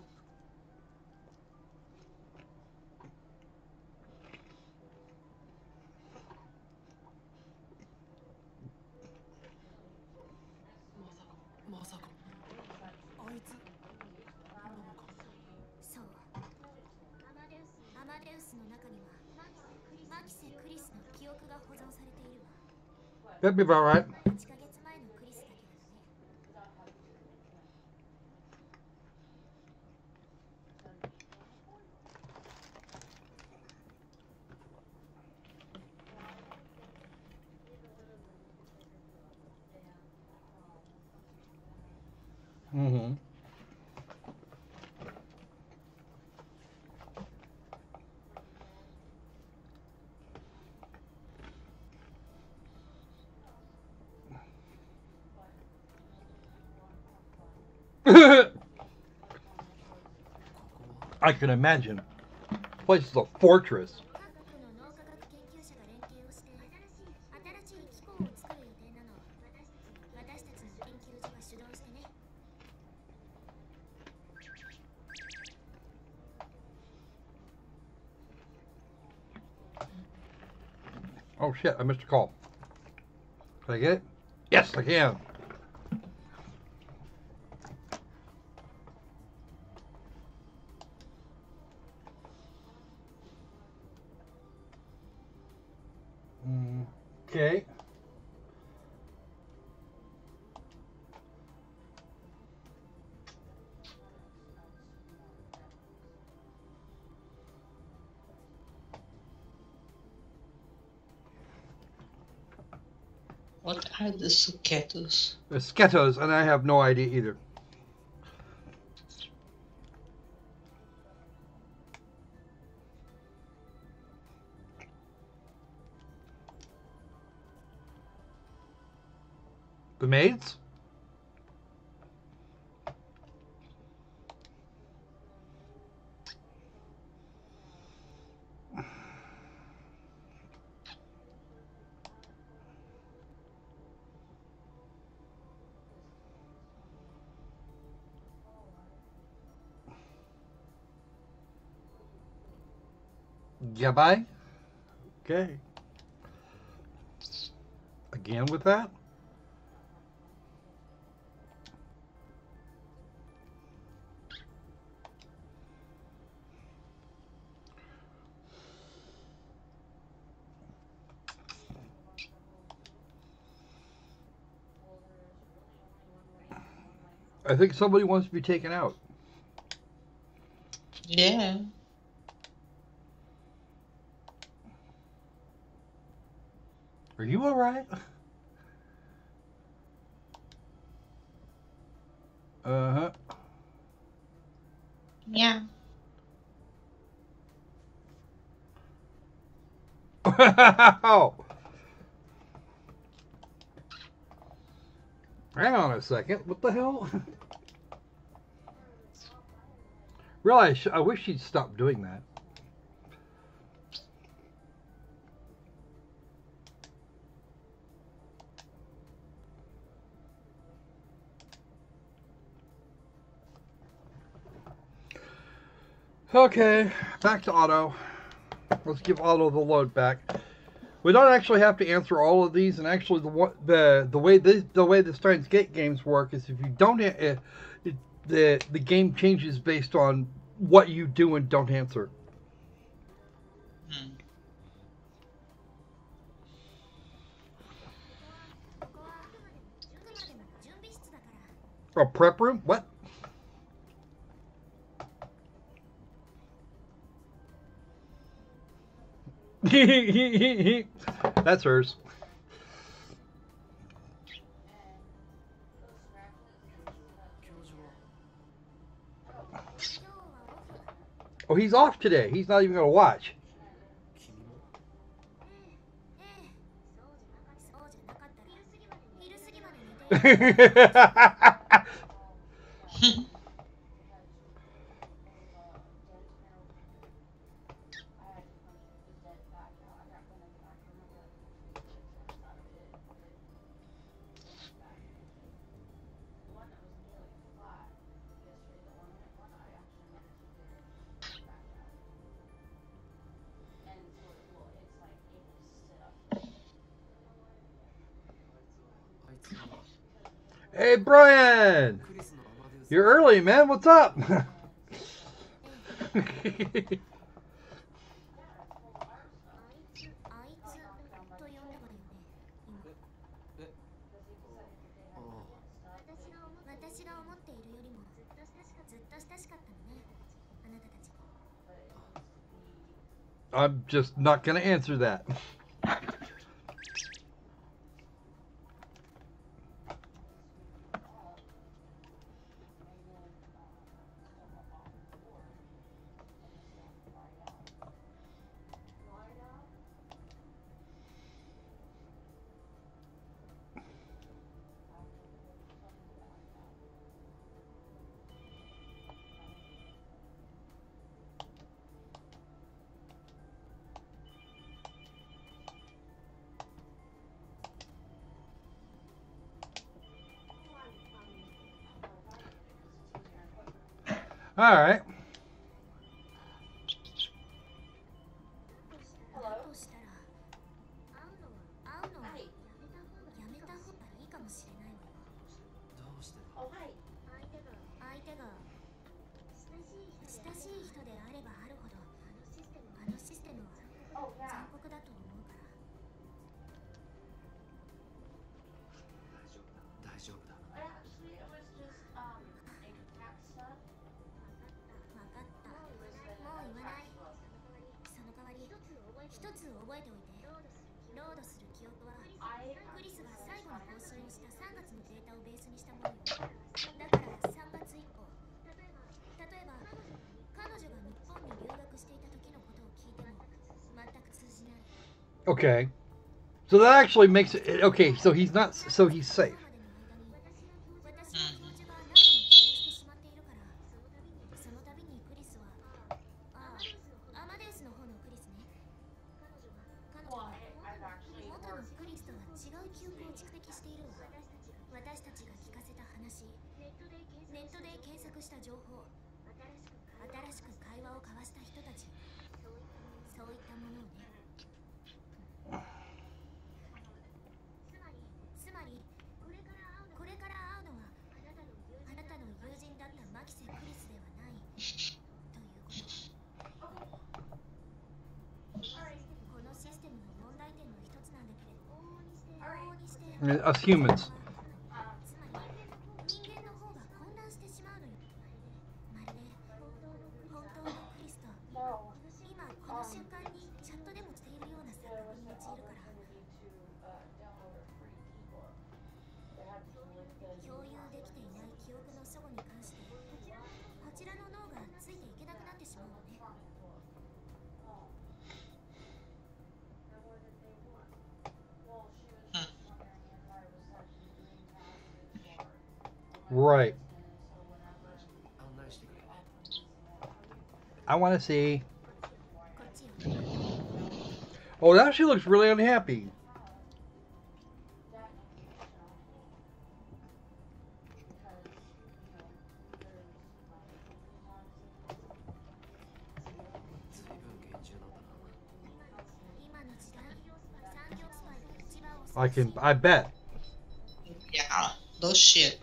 That'd be about right. Mm-hmm. I can imagine. This place is a fortress. Oh shit, I missed a call. Can I get it? Yes, I can. Okay. What are the suketos? The sketos, and I have no idea either. The maids? Goodbye. Okay. Again with that? I think somebody wants to be taken out. Yeah. Are you alright? Uh-huh. Yeah. Oh. Hang on a second. What the hell? Really, I wish she'd stop doing that. Okay, back to Otto. Let's give Otto the load back. We don't actually have to answer all of these, and actually the way the Steins Gate games work is if you don't the game changes based on what you do and don't answer. A prep room? What? That's hers. Oh, he's off today. He's not even going to watch. Hey, Brian! You're early, man. What's up? I'm just not going to answer that. All right. Hello? Oh, hi. Oh, yeah. Actually, it was just, cat stuff. Okay. So that actually makes it okay. So he's not. So he's safe. Well, I've actually worked. Us humans. Right. I want to see. Oh, now she looks really unhappy. I bet. Yeah, no shit.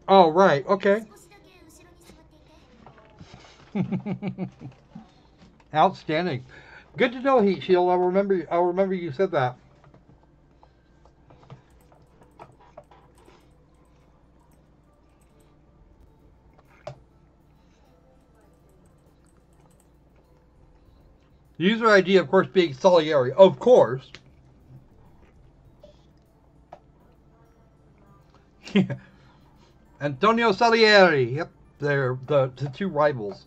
Oh, right. Okay. Outstanding. Good to know, Heat Shield. I'll remember you said that. User ID, of course, being Salieri. Of course. Antonio Salieri. Yep, they're the two rivals.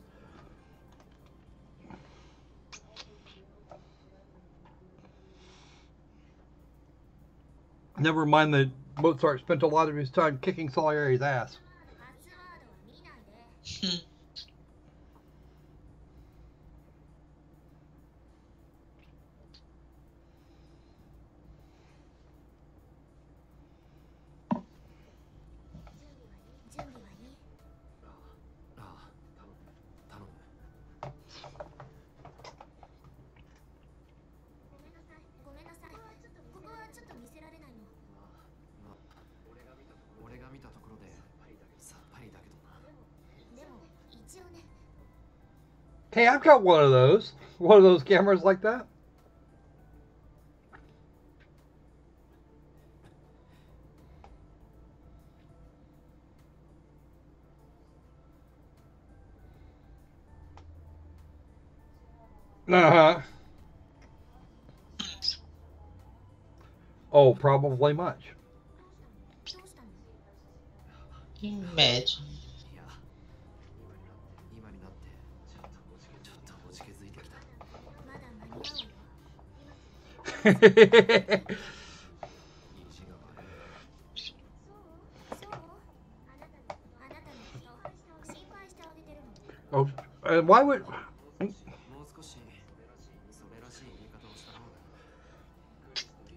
Never mind that Mozart spent a lot of his time kicking Salieri's ass. Hey, I've got one of those cameras like that. Uh-huh. Oh, probably much. Imagine. Oh, and why would...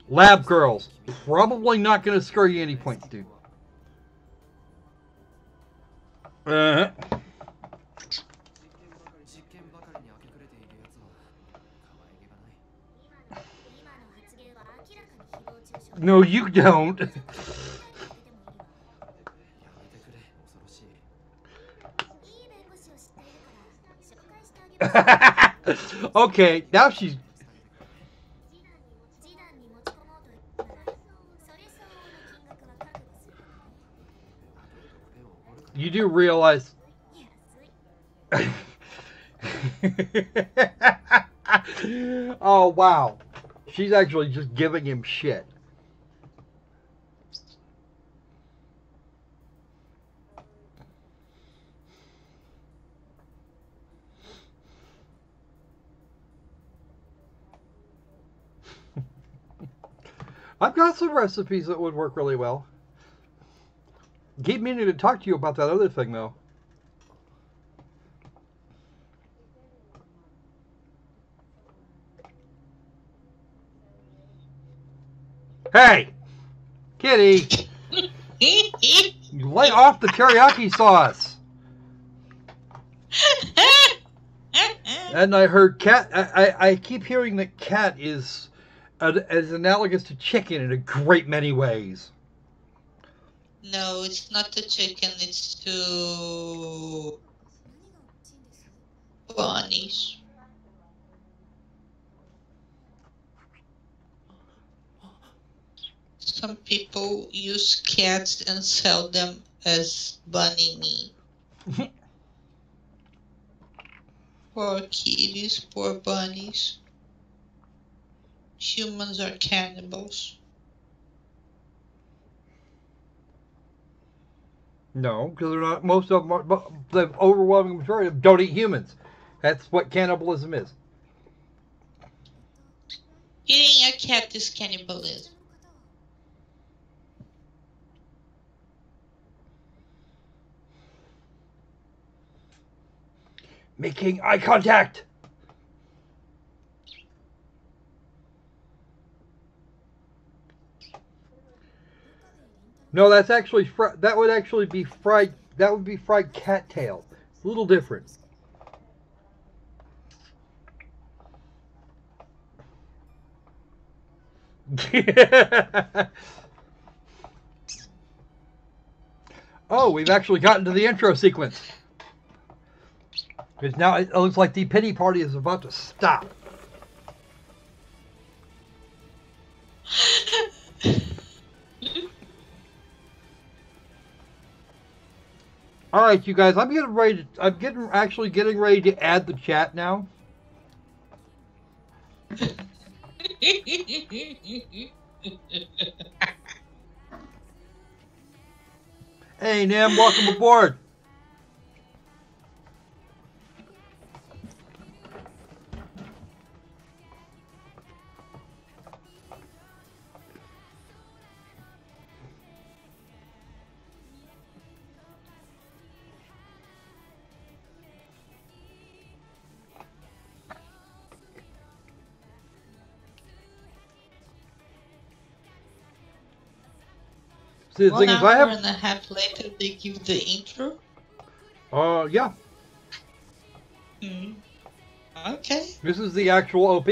Lab girls. Probably not going to score you any points, dude. Uh-huh. No, you don't. Okay, now she's... You do realize... Oh, wow. She's actually just giving him shit. I've got some recipes that would work really well. Keep meaning to talk to you about that other thing, though. Hey! Kitty! You lay off the teriyaki sauce! And I heard cat... I keep hearing that cat is analogous to chicken in a great many ways. No, it's not the chicken, it's to bunnies. Some people use cats and sell them as bunny meat. Poor kitties, poor bunnies. Humans are cannibals. No, because they're not. Most of them are, the overwhelming majority of them don't eat humans. That's what cannibalism is. Eating a cat is cannibalism. Making eye contact. No, that's actually that would actually be fried. That would be fried cattail. A little different. Oh, we've actually gotten to the intro sequence. Because now it looks like the pity party is about to stop. All right, you guys, I'm getting ready. I'm getting ready to add the chat now. Hey, Nim, welcome aboard. See, the thing is, I have... 1 hour and a half later, they give the intro? Yeah. Okay. This is the actual OP.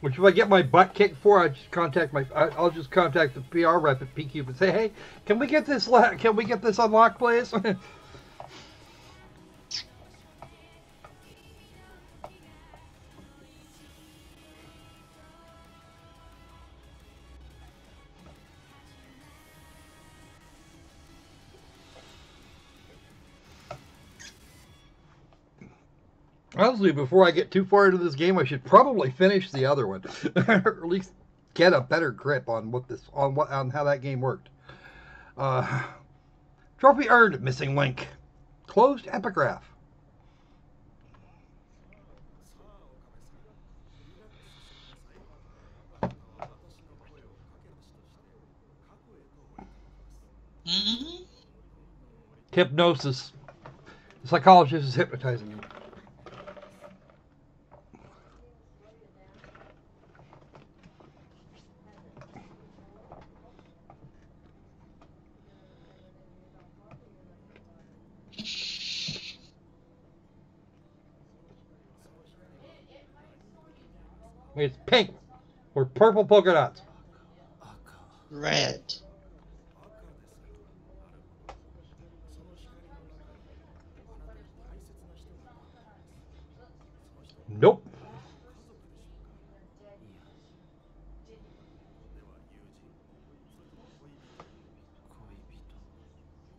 Which, if I get my butt kicked for, I'll just contact the PR rep at PQ and say, hey, can we get this unlocked, please? Honestly, before I get too far into this game, I should probably finish the other one, or at least get a better grip on on how that game worked. Trophy earned. Missing link. Closed epigraph. Mm-hmm. Hypnosis. The psychologist is hypnotizing him. It's pink or purple polka dots. Red. Nope.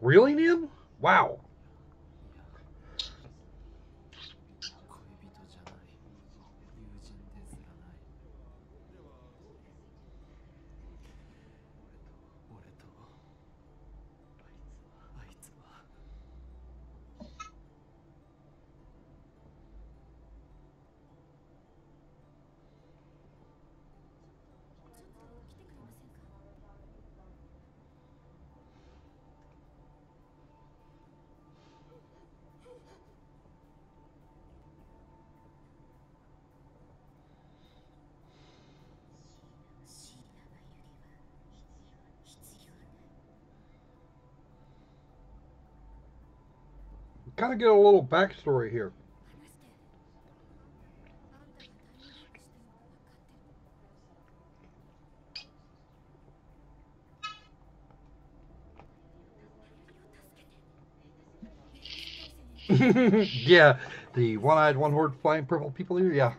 Really, Nim? Wow. Kind of get a little backstory here. Yeah, the one-eyed, one-horned flying purple people here, yeah.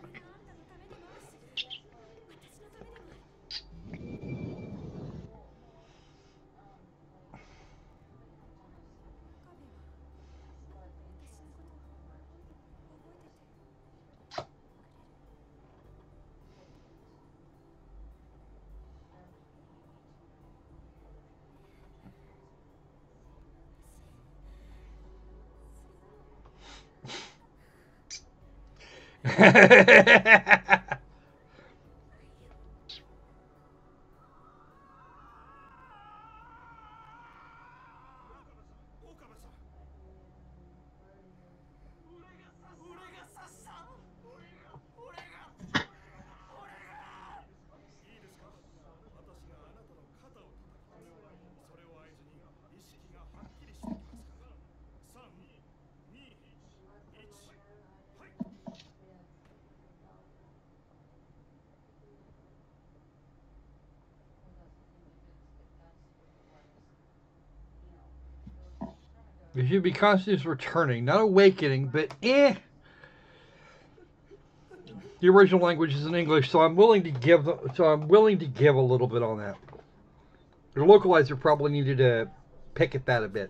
You should be conscious returning, not awakening, but The original language is in English, so I'm willing to give a little bit on that. The localizer probably needed to pick at that a bit.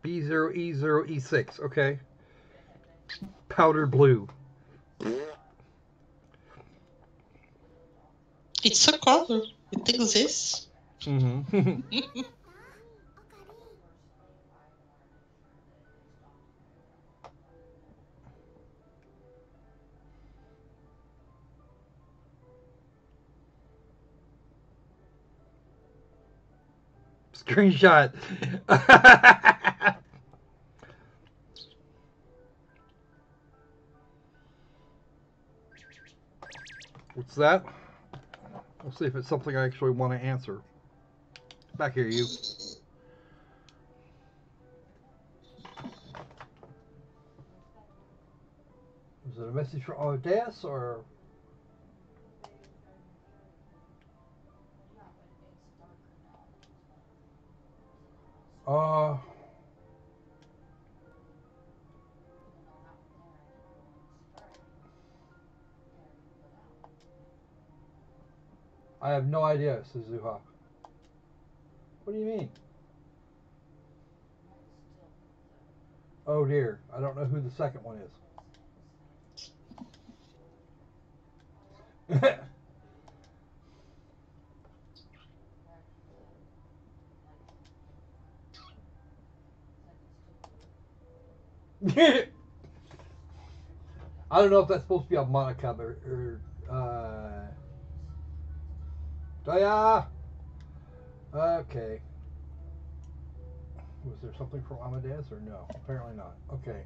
B0E0E6, okay. Powder blue. It's a color. It exists. Mm-hmm. Screenshot. What's that? Let's see if it's something I actually want to answer. Back here, you. Is it a message for Audace or? I have no idea, SuzeQ. What do you mean? Oh dear, I don't know who the second one is. I don't know if that's supposed to be a Monica or Daya. Okay. Was there something from Amadeus or no? Apparently not. Okay.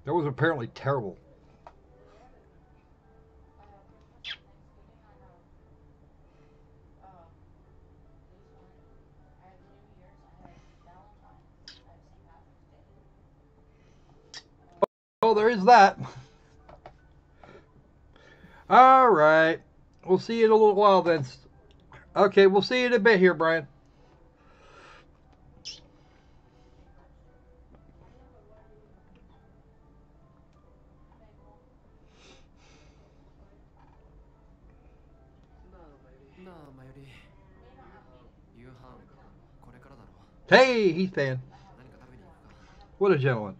That was apparently terrible. Oh, there is that. All right. We'll see you in a little while then. Okay, we'll see you in a bit here, Brian. Hey, he's fan. What a gentleman.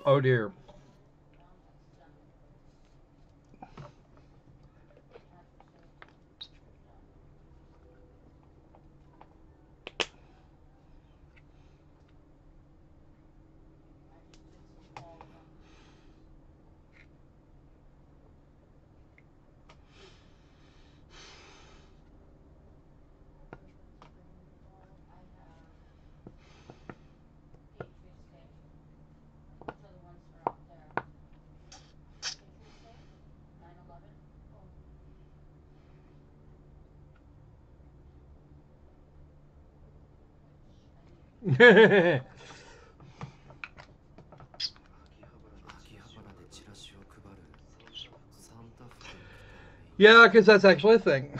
Oh dear. Yeah, because that's actually a thing.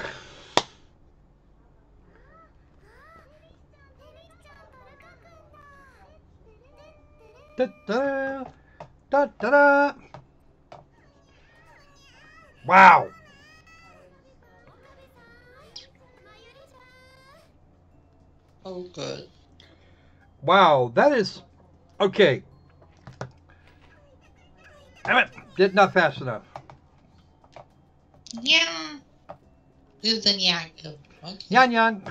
Da, da, da, da, da. Wow. Oh, good. Wow, that is okay. Damn it! Did not fast enough. Yeah. This is the Nyaku. Okay. Yan yan.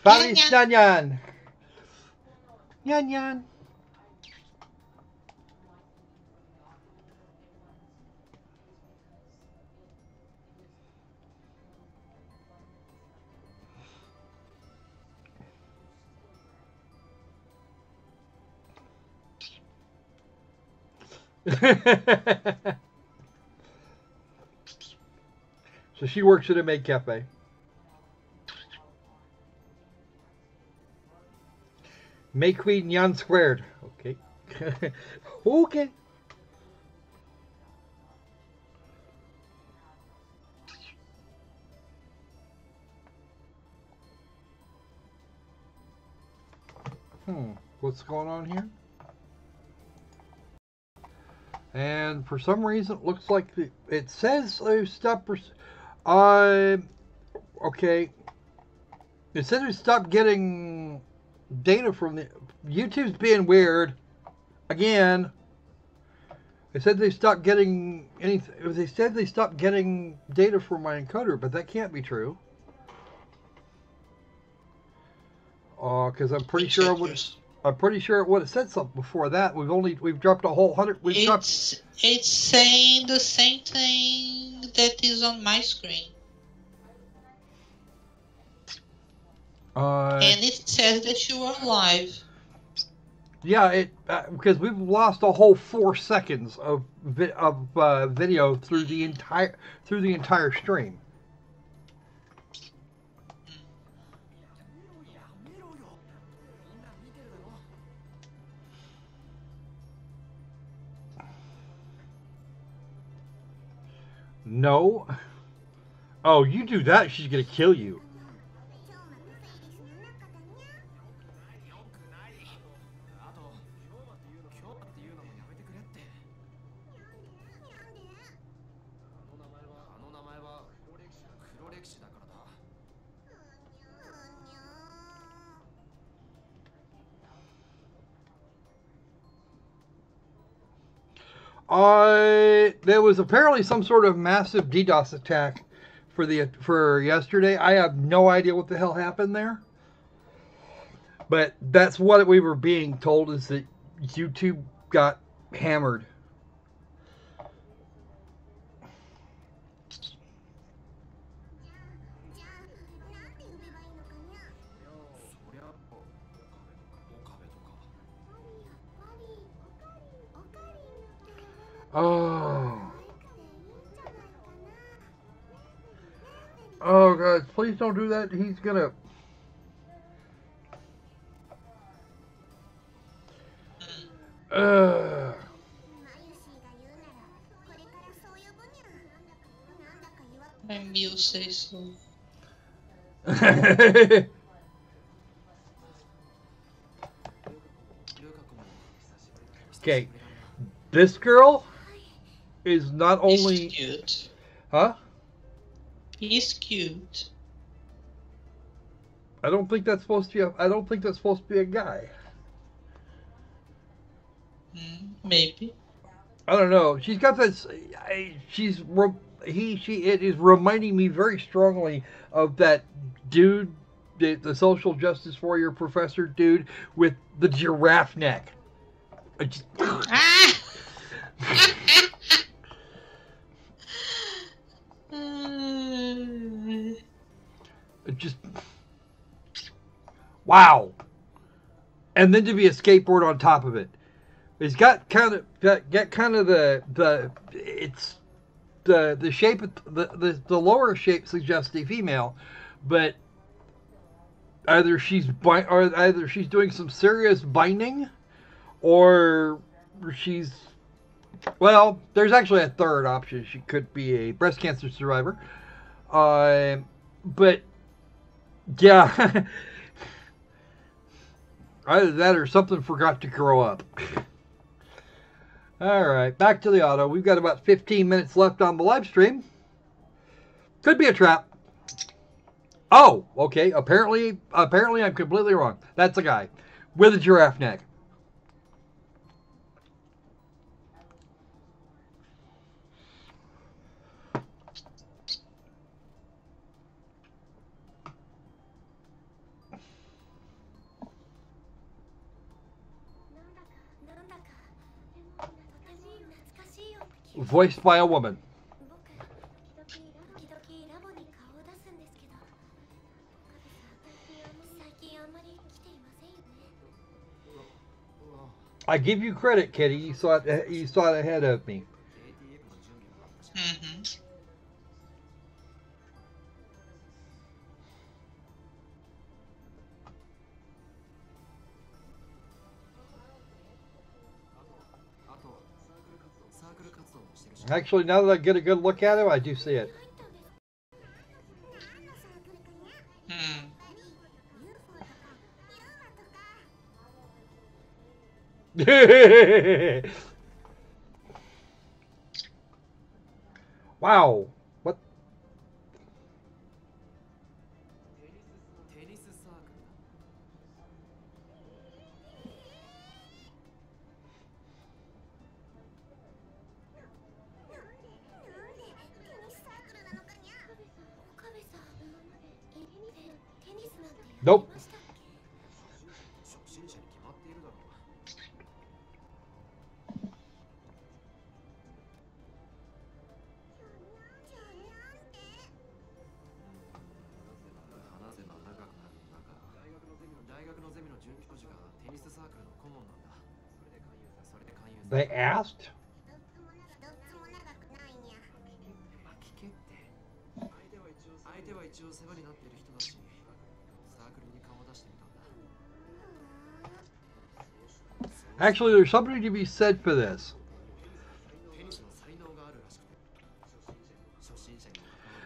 Feliz yan yan. Yan yan. So she works at a maid cafe. May Queen Yan squared. Okay. Okay. What's going on here? And for some reason, it looks like it says stop. Okay. It says we stopped getting data from the YouTube's being weird again. They said they stopped getting anything. They said they stopped getting data from my encoder, but that can't be true. Because I'm pretty sure it would. I'm pretty sure it would have said something before that. We've dropped a whole 100. It's saying the same thing that is on my screen. And it says that you are live. Yeah, because we've lost a whole 4 seconds of video through the entire stream. No. Oh, you do that, she's gonna kill you. There was apparently some sort of massive DDoS attack for yesterday. I have no idea what the hell happened there, but that's what we were being told, is that YouTube got hammered. Oh, guys, please don't do that. He's gonna... And you say so. Okay, this girl is not only... He's cute. Huh? He's cute. I don't think that's supposed to be I don't think that's supposed to be a guy. Maybe. I don't know. She's got this... It is reminding me very strongly of that dude, the social justice warrior professor dude with the giraffe neck. It just... Wow. And then to be a skateboard on top of it. It's got kind of the shape of the lower shape suggests a female, but either she's doing some serious binding, or she's, well, there's actually a third option. She could be a breast cancer survivor, but yeah, either that or something forgot to grow up. Alright, back to the auto. We've got about 15 minutes left on the live stream. Could be a trap. Oh, okay. Apparently I'm completely wrong. That's a guy with a giraffe neck. Voiced by a woman. I give you credit, Kitty. You saw it ahead of me. Actually, now that I get a good look at him, I do see it. Wow. What? Nope. They asked? Actually, there's something to be said for this.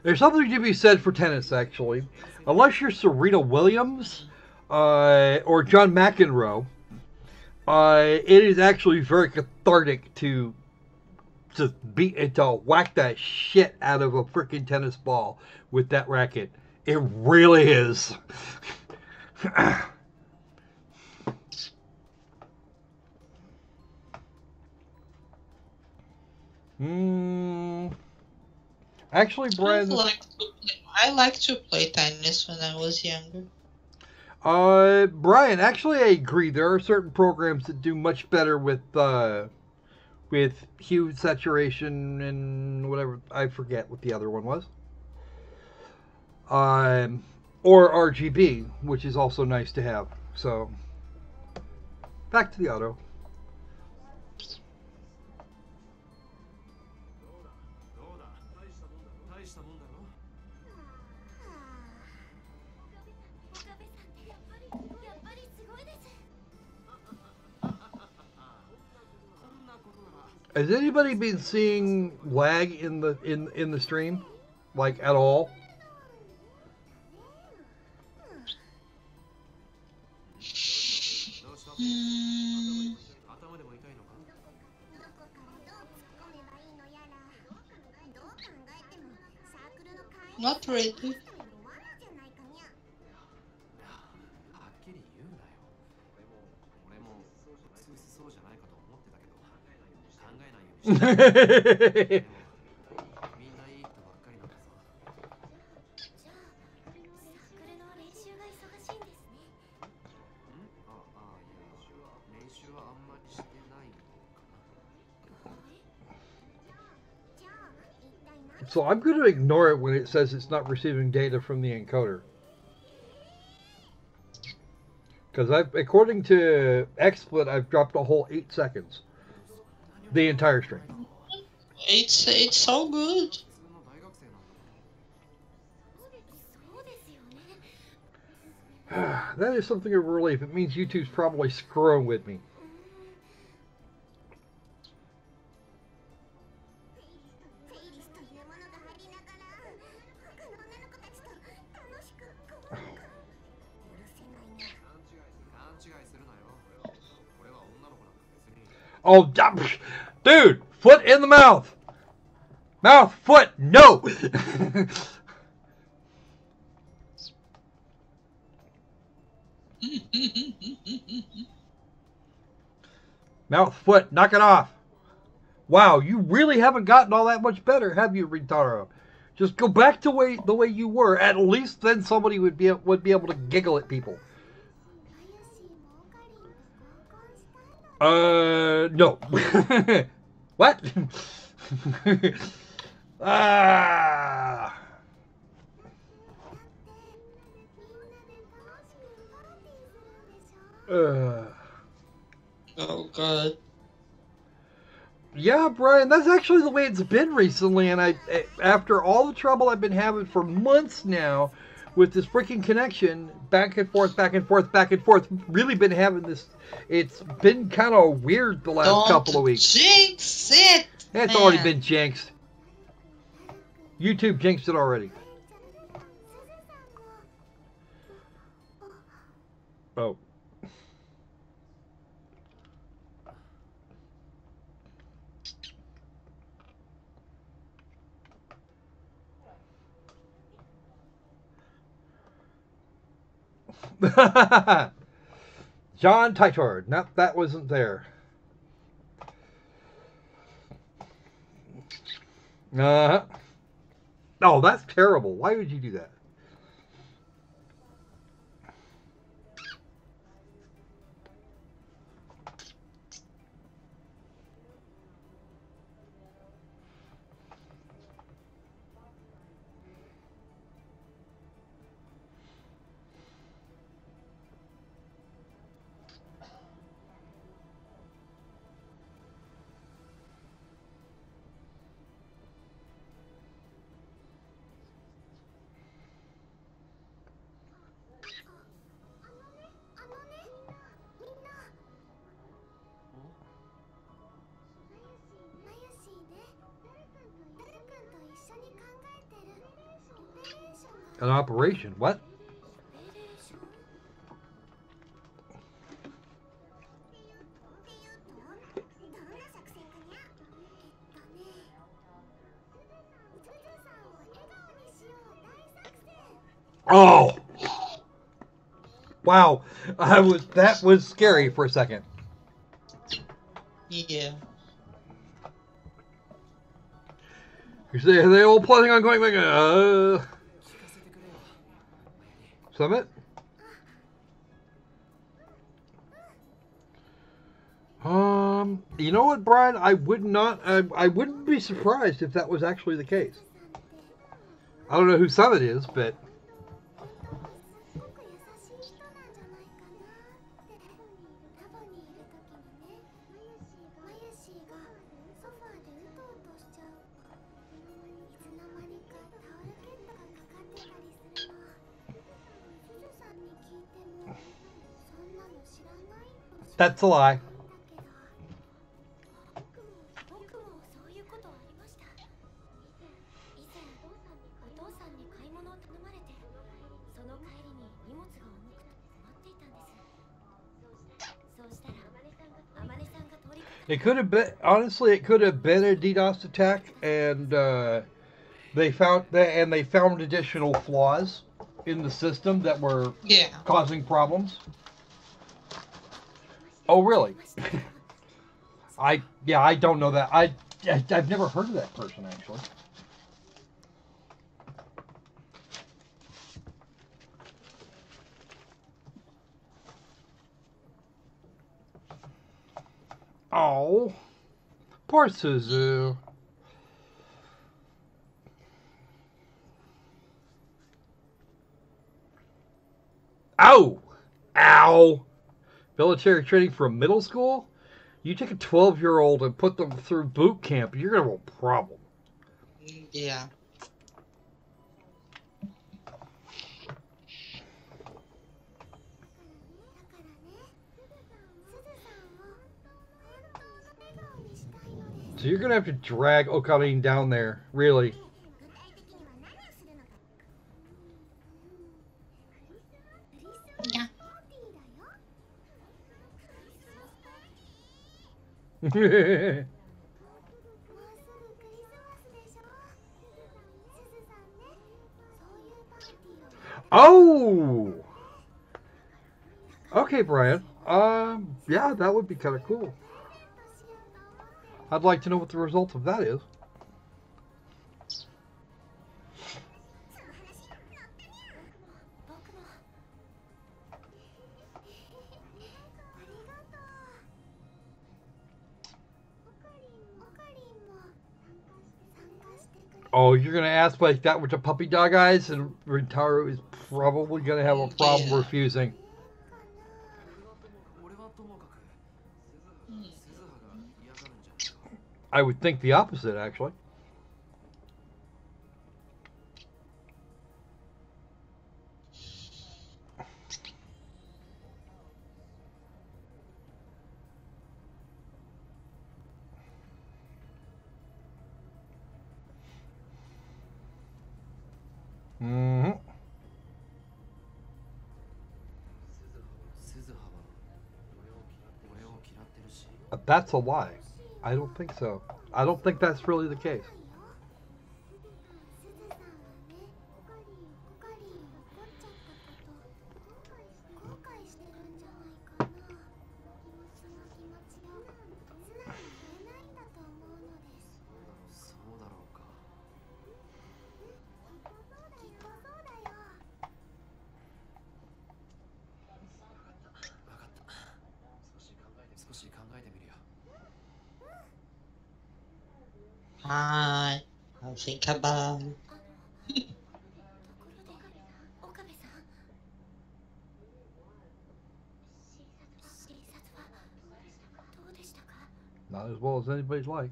There's something to be said for tennis, actually. Unless you're Serena Williams or John McEnroe, it is actually very cathartic to whack that shit out of a freaking tennis ball with that racket. It really is. Actually, Brian, I like to play tennis when I was younger. Brian, actually, I agree. There are certain programs that do much better with hue saturation and whatever. I forget what the other one was. Or RGB, which is also nice to have. So, back to the auto. Has anybody been seeing lag in the stream, like at all? Not really. So I'm going to ignore it when it says it's not receiving data from the encoder. Because according to XSplit, I've dropped a whole 8 seconds. The entire stream. It's so good. That is something of a relief. It means YouTube's probably screwing with me. Oh, dude, foot in the mouth. Mouth, foot, no. Mouth, foot, knock it off. Wow, you really haven't gotten all that much better, have you, Rintaro? Just go back to the way you were. At least then somebody would be able to giggle at people. No. What? Ah. Oh, God. Yeah, Brian, that's actually the way it's been recently, and after all the trouble I've been having for months now with this freaking connection, back and forth, really been having this. It's been kind of weird the last couple of weeks. Jinx it! It's already been jinxed. YouTube jinxed it already. Oh. John Titor. Nope, that wasn't there. Oh, that's terrible. Why would you do that? An operation? What? Oh! Wow. That was scary for a second. Yeah. They all planning on going back. Summit? You know what, Brian? I wouldn't be surprised if that was actually the case. I don't know who Summit is, but that's a lie. It could have been, honestly, it could have been a DDoS attack, and they found additional flaws in the system that were causing problems. Oh, really? I don't know that. I've never heard of that person, actually. Oh, poor Suzu. Ow! Ow! Military training from middle school? You take a 12-year-old and put them through boot camp, you're going to have a problem. Yeah. So you're going to have to drag Ocarine down there, really. Yeah. Oh! Okay, Brian. Yeah, that would be kind of cool. I'd like to know what the result of that is. Oh, you're going to ask like that with the puppy dog eyes, and Rintaro is probably going to have a problem refusing. I would think the opposite, actually. Mm-hmm. That's a lie. I don't think so. I don't think that's really the case. I'll think about it. Not as well as anybody's like.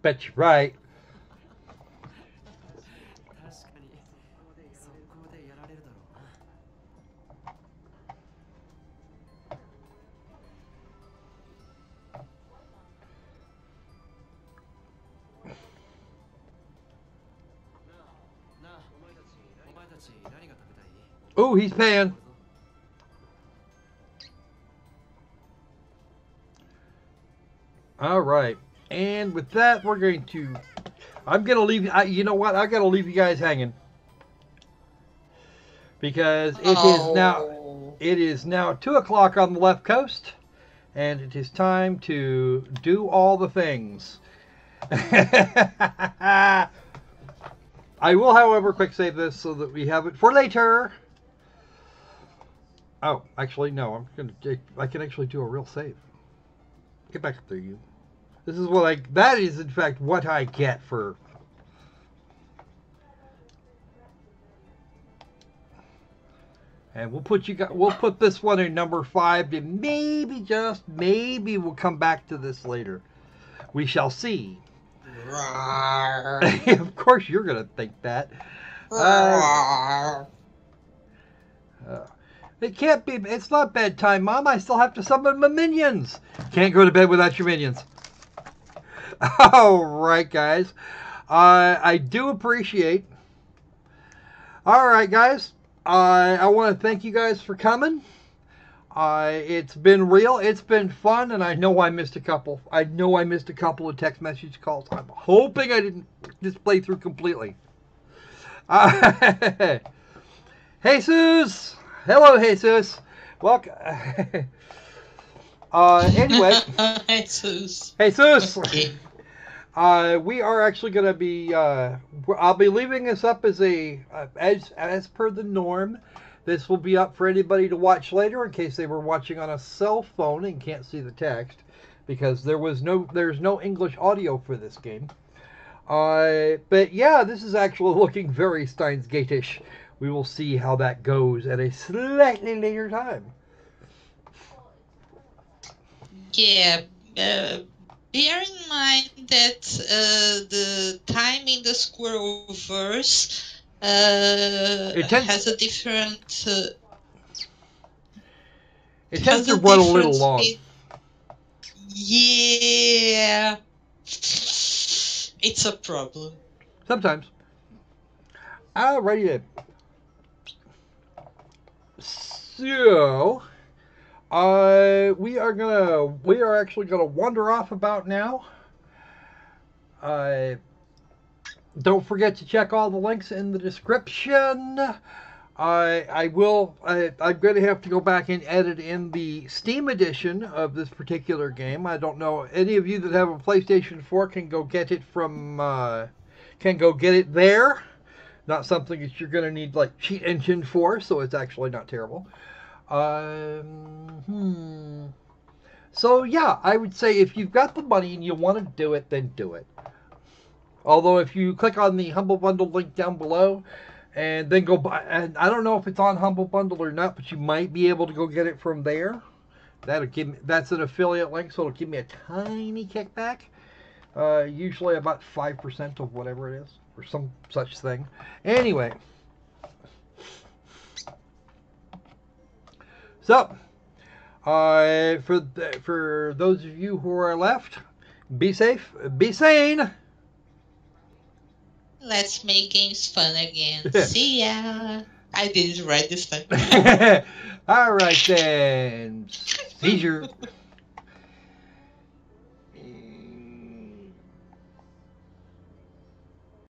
Bet you're right. Oh, he's paying. All right. And with that, we're going to... I'm going to leave... you know what? I got to leave you guys hanging. Because it is now 2 o'clock on the left coast. And it is time to do all the things. I will, however, quick save this so that we have it for later. Oh, actually, no. I can actually do a real save. Get back up there, you. This is what that is, in fact, what I get for... And we'll put this one in number 5, and maybe we'll come back to this later. We shall see. Of course you're going to think that. It can't be. It's not bedtime, Mom. I still have to summon my minions. Can't go to bed without your minions. All right, guys. I do appreciate. All right, guys. I want to thank you guys for coming. It's been real. It's been fun, and I know I missed a couple. I know I missed a couple of text message calls. I'm hoping I didn't just play through completely. Jesus. Hello, Jesus. Welcome. Anyway. Jesus. Jesus. Okay. We are actually going to be, I'll be leaving this up as as per the norm. This will be up for anybody to watch later in case they were watching on a cell phone and can't see the text, because there's no English audio for this game. But yeah, this is actually looking very Steins Gate-ish. We will see how that goes at a slightly later time. Yeah, bear in mind that the time in the Squirrelverse has a different... it tends to run a little long. Yeah. It's a problem. Sometimes. Alrighty then. So, we are actually gonna wander off about now. Don't forget to check all the links in the description. I'm going to have to go back and edit in the Steam edition of this particular game. I don't know, any of you that have a PlayStation 4 can go get it from, can go get it there. Not something that you're going to need like Cheat Engine for, so it's actually not terrible. So yeah, I would say if you've got the money and you want to do it, then do it. Although if you click on the Humble Bundle link down below and then go buy, and I don't know if it's on Humble Bundle or not, but you might be able to go get it from there. That's an affiliate link, so it'll give me a tiny kickback. Usually about 5% of whatever it is, or some such thing. Anyway. So, for those of you who are left, be safe, be sane. Let's make games fun again. See ya. I did it right this time. All right then. Seizure.